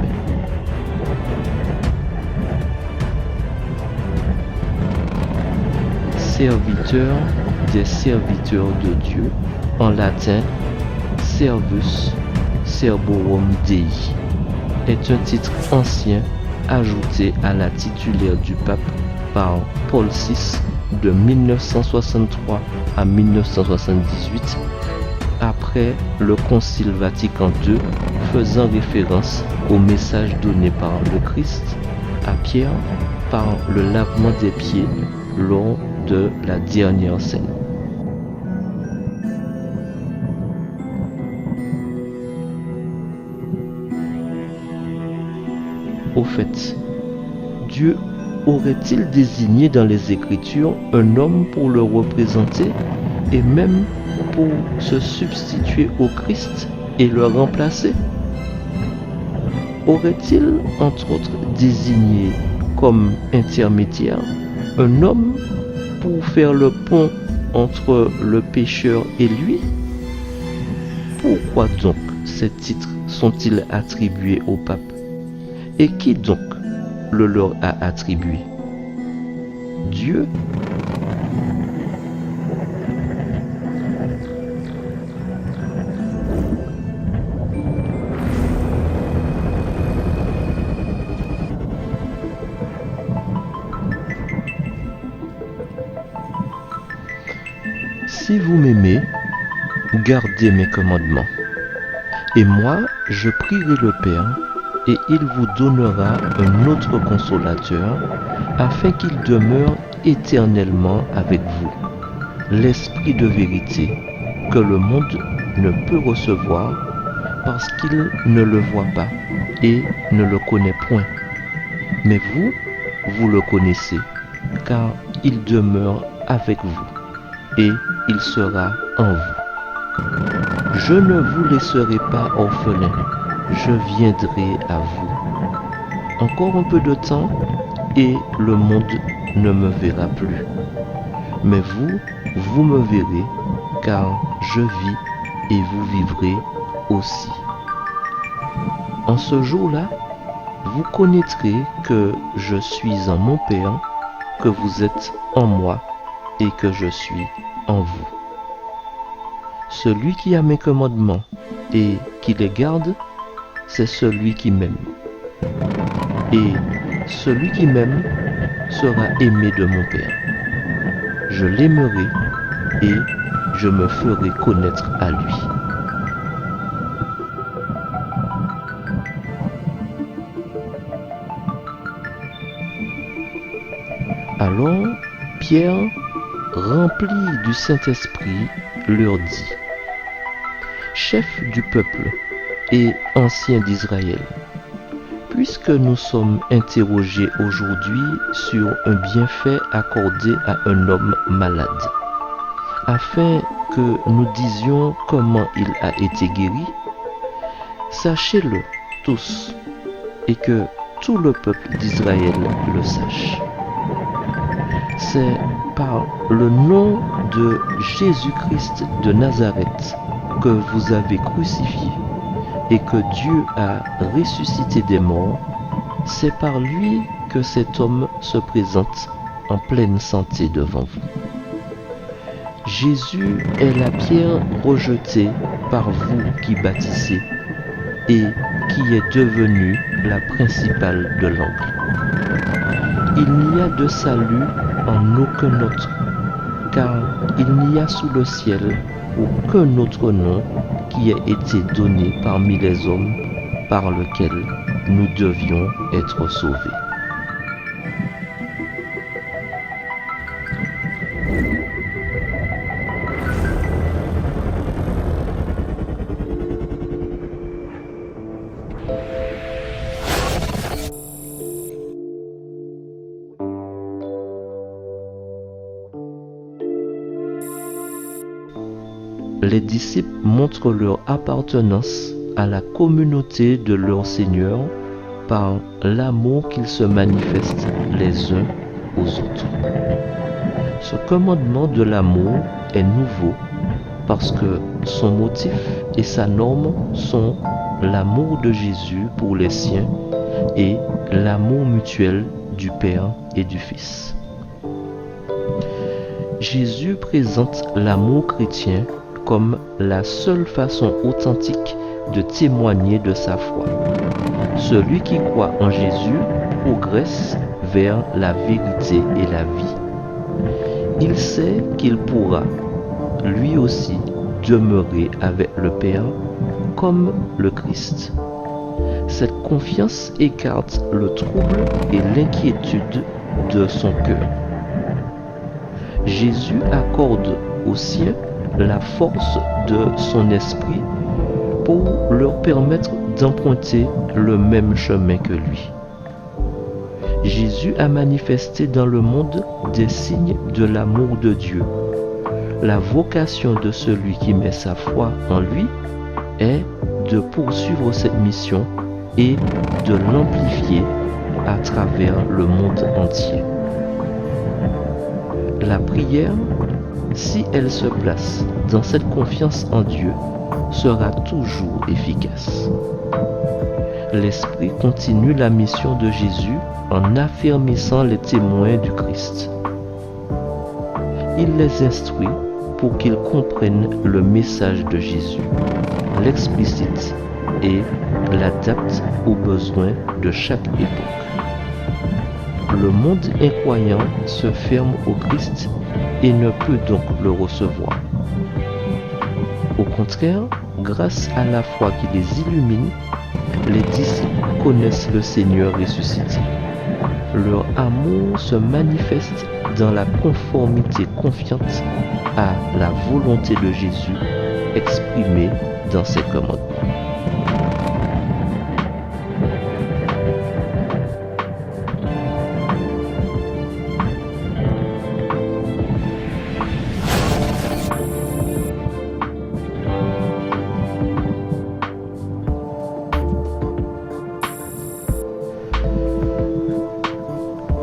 Serviteur des serviteurs de Dieu, en latin Servus Servorum Dei, est un titre ancien ajouté à la titulaire du pape par Paul VI de 1963 à 1978, après le Concile Vatican II, faisant référence au message donné par le Christ à Pierre par le lavement des pieds lors de la dernière scène. Au fait, Dieu aurait-il désigné dans les Écritures un homme pour le représenter et même pour se substituer au Christ et le remplacer? Aurait-il, entre autres, désigné comme intermédiaire un homme pour faire le pont entre le pécheur et lui? Pourquoi donc ces titres sont-ils attribués au pape? Et qui donc le leur a attribué? Dieu? Si vous m'aimez, gardez mes commandements. Et moi, je prierai le Père, et il vous donnera un autre consolateur, afin qu'il demeure éternellement avec vous, l'Esprit de vérité, que le monde ne peut recevoir, parce qu'il ne le voit pas et ne le connaît point. Mais vous, vous le connaissez, car il demeure avec vous, et il sera en vous. Je ne vous laisserai pas orphelins, je viendrai à vous. Encore un peu de temps, et le monde ne me verra plus. Mais vous, vous me verrez, car je vis et vous vivrez aussi. En ce jour-là, vous connaîtrez que je suis en mon Père, que vous êtes en moi et que je suis en vous. Celui qui a mes commandements et qui les garde, c'est celui qui m'aime. Et celui qui m'aime sera aimé de mon Père. Je l'aimerai et je me ferai connaître à lui. Alors Pierre, rempli du Saint-Esprit, leur dit: Chefs du peuple et anciens d'Israël, puisque nous sommes interrogés aujourd'hui sur un bienfait accordé à un homme malade, afin que nous disions comment il a été guéri, sachez-le tous, et que tout le peuple d'Israël le sache. C'est par le nom de Jésus-Christ de Nazareth que vous avez crucifié et que Dieu a ressuscité des morts, c'est par lui que cet homme se présente en pleine santé devant vous. Jésus est la pierre rejetée par vous qui bâtissez et qui est devenue la principale de l'angle. Il n'y a de salut en aucun autre, car il n'y a sous le ciel aucun autre nom qui ait été donné parmi les hommes par lequel nous devions être sauvés. les disciples montrent leur appartenance à la communauté de leur Seigneur par l'amour qu'ils se manifestent les uns aux autres. Ce commandement de l'amour est nouveau parce que son motif et sa norme sont l'amour de Jésus pour les siens et l'amour mutuel du Père et du Fils. Jésus présente l'amour chrétien comme la seule façon authentique de témoigner de sa foi. Celui qui croit en Jésus progresse vers la vérité et la vie. Il sait qu'il pourra, lui aussi, demeurer avec le Père comme le Christ. Cette confiance écarte le trouble et l'inquiétude de son cœur. Jésus accorde aux siens la force de son esprit pour leur permettre d'emprunter le même chemin que lui. Jésus a manifesté dans le monde des signes de l'amour de Dieu. La vocation de celui qui met sa foi en lui est de poursuivre cette mission et de l'amplifier à travers le monde entier. La prière, si elle se place dans cette confiance en Dieu, sera toujours efficace. L'Esprit continue la mission de Jésus en affermissant les témoins du Christ. Il les instruit pour qu'ils comprennent le message de Jésus, l'explicite et l'adapte aux besoins de chaque époque. Le monde incroyant se ferme au Christ et ne peut donc le recevoir. Au contraire, grâce à la foi qui les illumine, les disciples connaissent le Seigneur ressuscité. Leur amour se manifeste dans la conformité confiante à la volonté de Jésus exprimée dans ses commandements.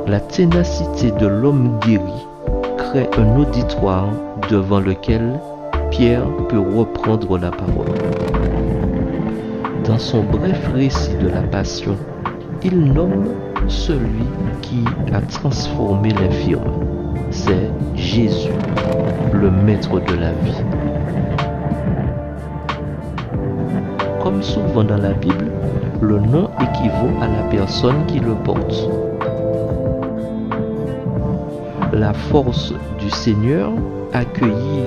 La ténacité de l'homme guéri crée un auditoire devant lequel Pierre peut reprendre la parole. Dans son bref récit de la Passion, il nomme celui qui a transformé l'infirme. C'est Jésus, le maître de la vie. Comme souvent dans la Bible, le nom équivaut à la personne qui le porte. La force du Seigneur, accueillie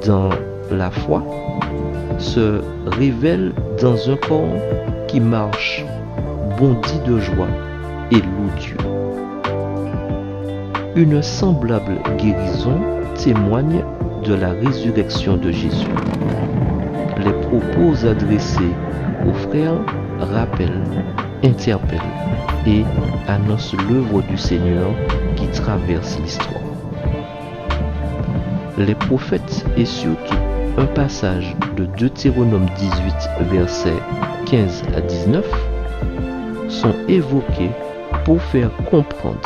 dans la foi, se révèle dans un corps qui marche, bondit de joie et loue Dieu. Une semblable guérison témoigne de la résurrection de Jésus. Les propos adressés aux frères rappellent, interpellent et annoncent l'œuvre du Seigneur qui traverse l'histoire. Les prophètes et surtout un passage de Deutéronome 18, versets 15 à 19 sont évoqués pour faire comprendre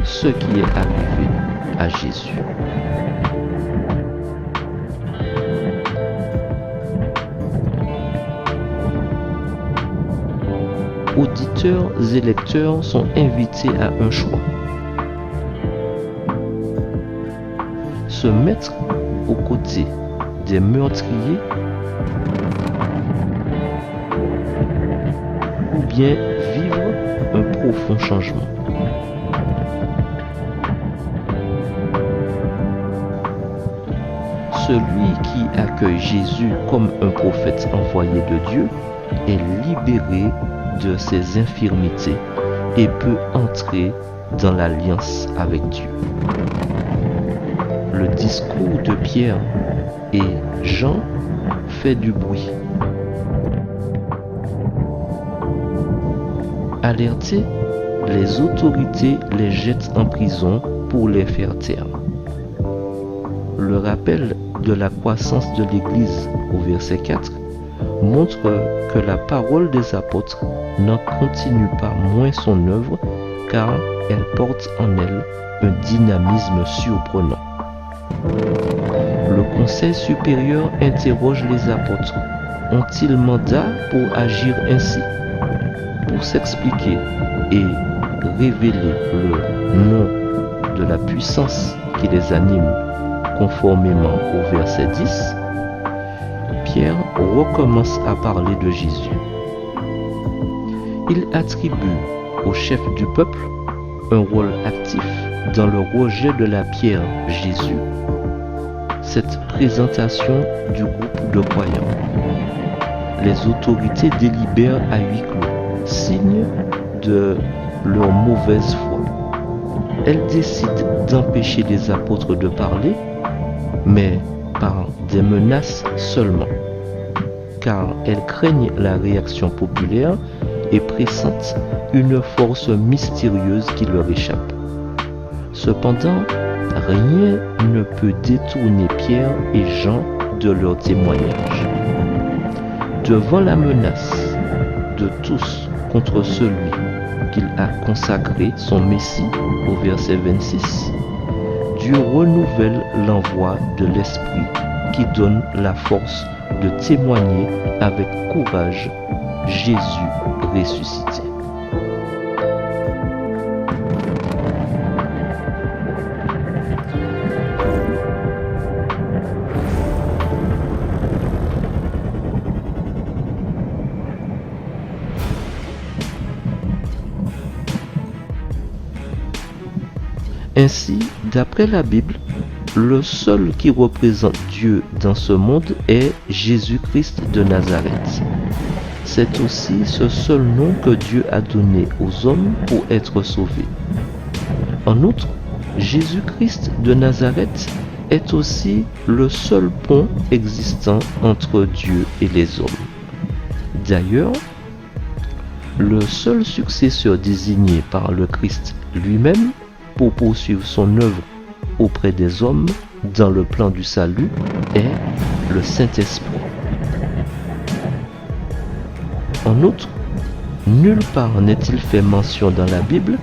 ce qui est arrivé à Jésus. Auditeurs et lecteurs sont invités à un choix. Se mettre aux côtés des meurtriers ou bien vivre un profond changement. Celui qui accueille Jésus comme un prophète envoyé de Dieu est libéré de ses infirmités et peut entrer dans l'alliance avec Dieu. Le discours de Pierre et Jean fait du bruit. Alertés, les autorités les jettent en prison pour les faire taire. le rappel de la croissance de l'Église au verset 4 montre que la parole des apôtres n'en continue pas moins son œuvre car elle porte en elle un dynamisme surprenant. Le Conseil supérieur interroge les apôtres. Ont-ils mandat pour agir ainsi? Pour s'expliquer et révéler le nom de la puissance qui les anime conformément au verset 10, Pierre recommence à parler de Jésus. Il attribue au chef du peuple un rôle actif dans le rejet de la pierre Jésus, cette présentation du groupe de croyants. Les autorités délibèrent à huis clos, signe de leur mauvaise foi. Elles décident d'empêcher les apôtres de parler, mais par des menaces seulement, car elles craignent la réaction populaire et pressentent une force mystérieuse qui leur échappe. Cependant, rien ne peut détourner Pierre et Jean de leur témoignage. Devant la menace de tous contre celui qu'il a consacré son Messie au verset 26, Dieu renouvelle l'envoi de l'Esprit qui donne la force de témoigner avec courage Jésus ressuscité. Ainsi, d'après la Bible, le seul qui représente Dieu dans ce monde est Jésus-Christ de Nazareth. C'est aussi ce seul nom que Dieu a donné aux hommes pour être sauvés. En outre, Jésus-Christ de Nazareth est aussi le seul pont existant entre Dieu et les hommes. D'ailleurs, le seul successeur désigné par le Christ lui-même pour poursuivre son œuvre auprès des hommes dans le plan du salut est le Saint-Esprit. En outre, nulle part n'est-il fait mention dans la Bible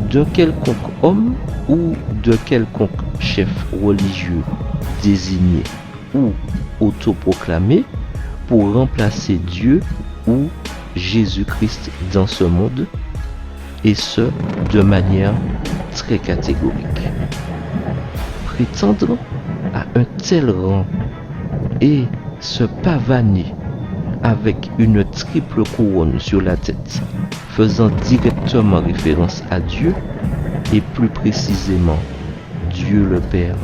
de quelconque homme ou de quelconque chef religieux désigné ou autoproclamé pour remplacer Dieu ou Jésus-Christ dans ce monde, et ce, de manière très catégorique. Prétendre à un tel rang et se pavaner avec une triple couronne sur la tête, faisant directement référence à Dieu, et plus précisément Dieu le Père,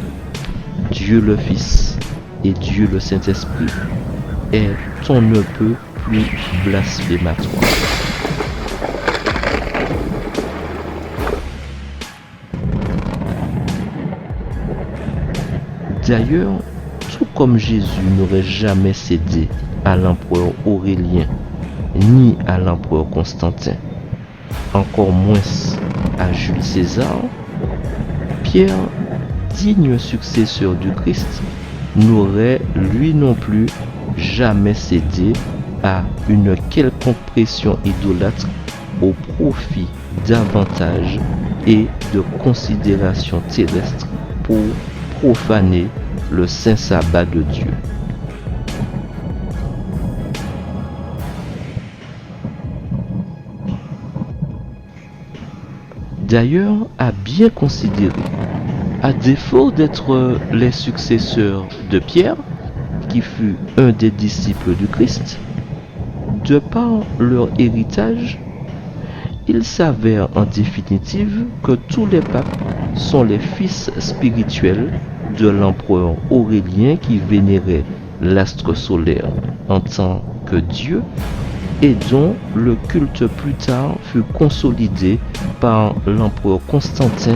Dieu le Fils et Dieu le Saint-Esprit, est on ne peut plus blasphématoire. D'ailleurs, tout comme Jésus n'aurait jamais cédé à l'empereur Aurélien, ni à l'empereur Constantin, encore moins à Jules César, Pierre, digne successeur du Christ, n'aurait lui non plus jamais cédé à une quelconque pression idolâtre au profit d'avantages et de considérations terrestres pour profaner le saint sabbat de Dieu. D'ailleurs, à bien considérer, à défaut d'être les successeurs de Pierre, qui fut un des disciples du Christ, de par leur héritage, il s'avère en définitive que tous les papes sont les fils spirituels de l'empereur Aurélien qui vénérait l'astre solaire en tant que Dieu et dont le culte plus tard fut consolidé par l'empereur Constantin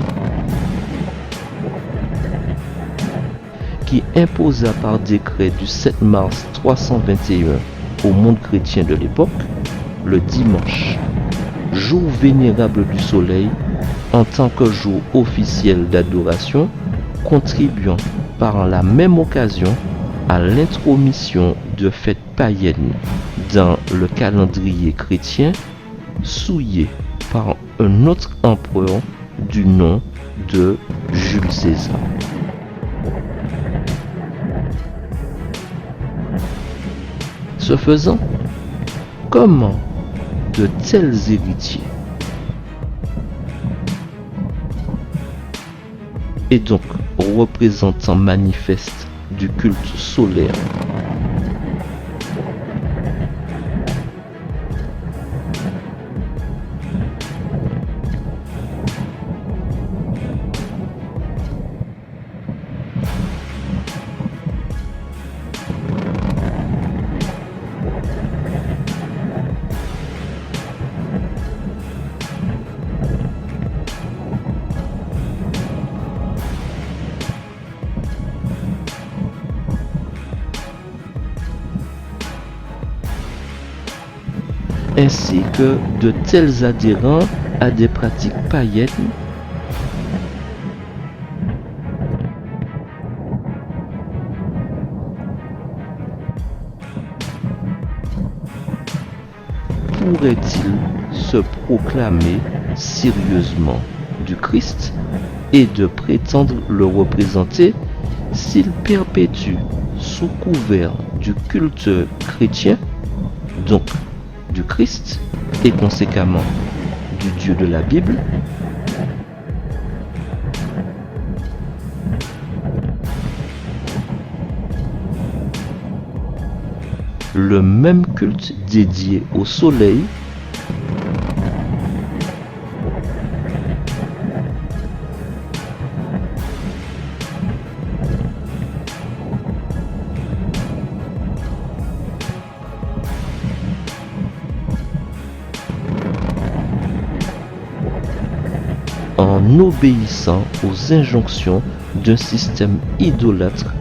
qui imposa par décret du 7 mars 321 au monde chrétien de l'époque le dimanche, jour vénérable du soleil, en tant que jour officiel d'adoration, contribuant par la même occasion à l'intromission de fêtes païennes dans le calendrier chrétien, souillé par un autre empereur du nom de Jules César. Ce faisant, comment de tels héritiers et donc représentants manifestes du culte solaire ainsi que de tels adhérents à des pratiques païennes pourrait-il se proclamer sérieusement du Christ et de prétendre le représenter s'il perpétue sous couvert du culte chrétien, donc du Christ et conséquemment du Dieu de la Bible, le même culte dédié au soleil en obéissant aux injonctions d'un système idolâtre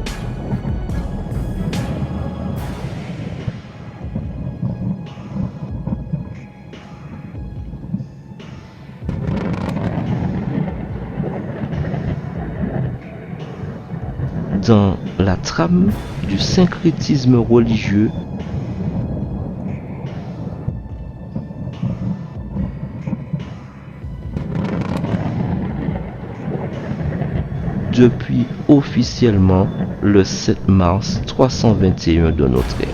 dans la trame du syncrétisme religieux depuis officiellement le 7 mars 321 de notre ère.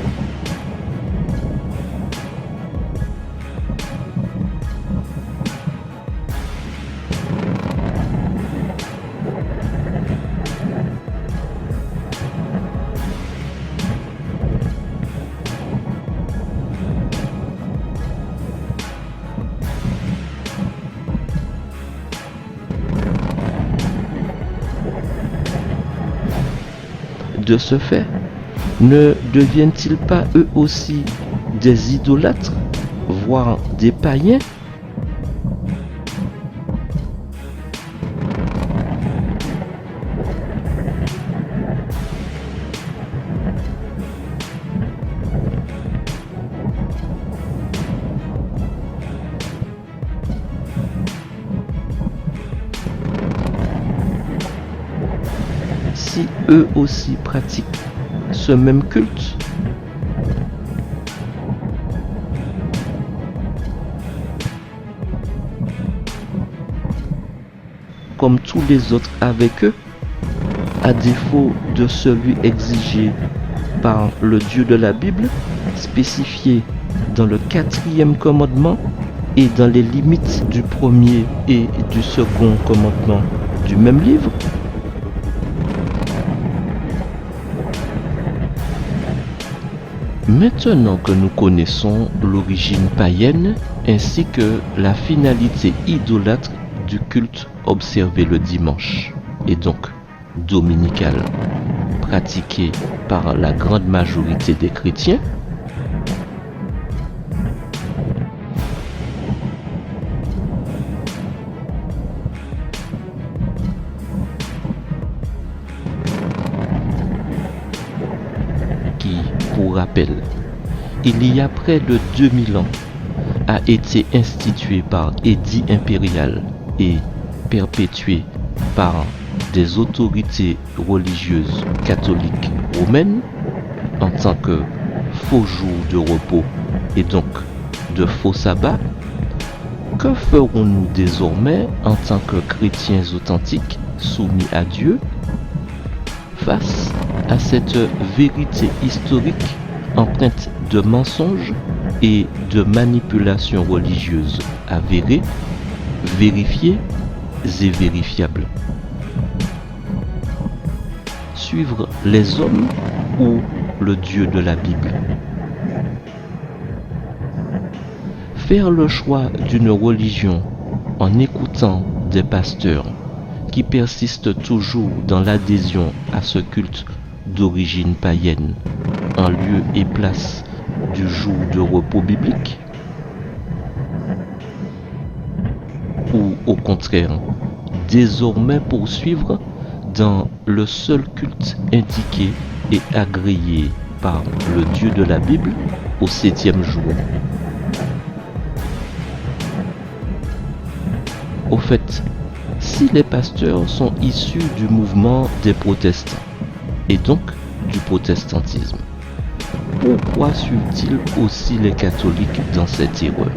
De ce fait, ne deviennent-ils pas eux aussi des idolâtres, voire des païens? Si eux aussi pratiquent ce même culte, comme tous les autres avec eux, à défaut de celui exigé par le Dieu de la Bible, spécifié dans le 4e commandement et dans les limites du 1er et du 2e commandement du même livre. Maintenant que nous connaissons l'origine païenne ainsi que la finalité idolâtre du culte observé le dimanche et donc dominical, pratiqué par la grande majorité des chrétiens, qui, pour rappel, il y a près de 2000 ans, a été institué par édit impérial et perpétué par des autorités religieuses catholiques romaines en tant que faux jour de repos et donc de faux sabbat, que ferons-nous désormais en tant que chrétiens authentiques soumis à Dieu face à cette vérité historique empreinte de mensonges et de manipulations religieuses avérées, vérifiées et vérifiables? Suivre les hommes ou le Dieu de la Bible? Faire le choix d'une religion en écoutant des pasteurs qui persistent toujours dans l'adhésion à ce culte d'origine païenne en lieu et place du jour de repos biblique? Ou au contraire, désormais poursuivre dans le seul culte indiqué et agréé par le Dieu de la Bible au 7e jour? Au fait, si les pasteurs sont issus du mouvement des protestants et donc du protestantisme, pourquoi suivent-ils aussi les catholiques dans cette erreur?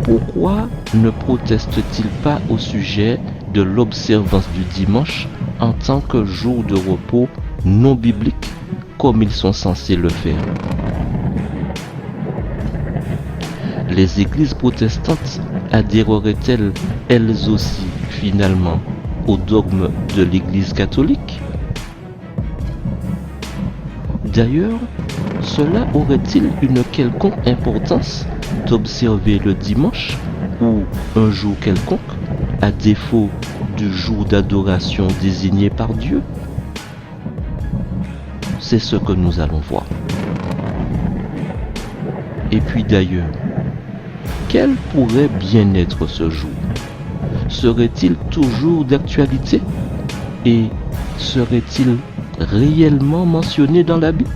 Pourquoi ne protestent-ils pas au sujet de l'observance du dimanche en tant que jour de repos non biblique comme ils sont censés le faire? Les églises protestantes adhéreraient-elles elles aussi finalement au dogme de l'Église catholique? D'ailleurs, cela aurait-il une quelconque importance d'observer le dimanche ou un jour quelconque, à défaut du jour d'adoration désigné par Dieu? C'est ce que nous allons voir. Et puis d'ailleurs, quel pourrait bien être ce jour? Serait-il toujours d'actualité? Et serait-il réellement mentionné dans la Bible?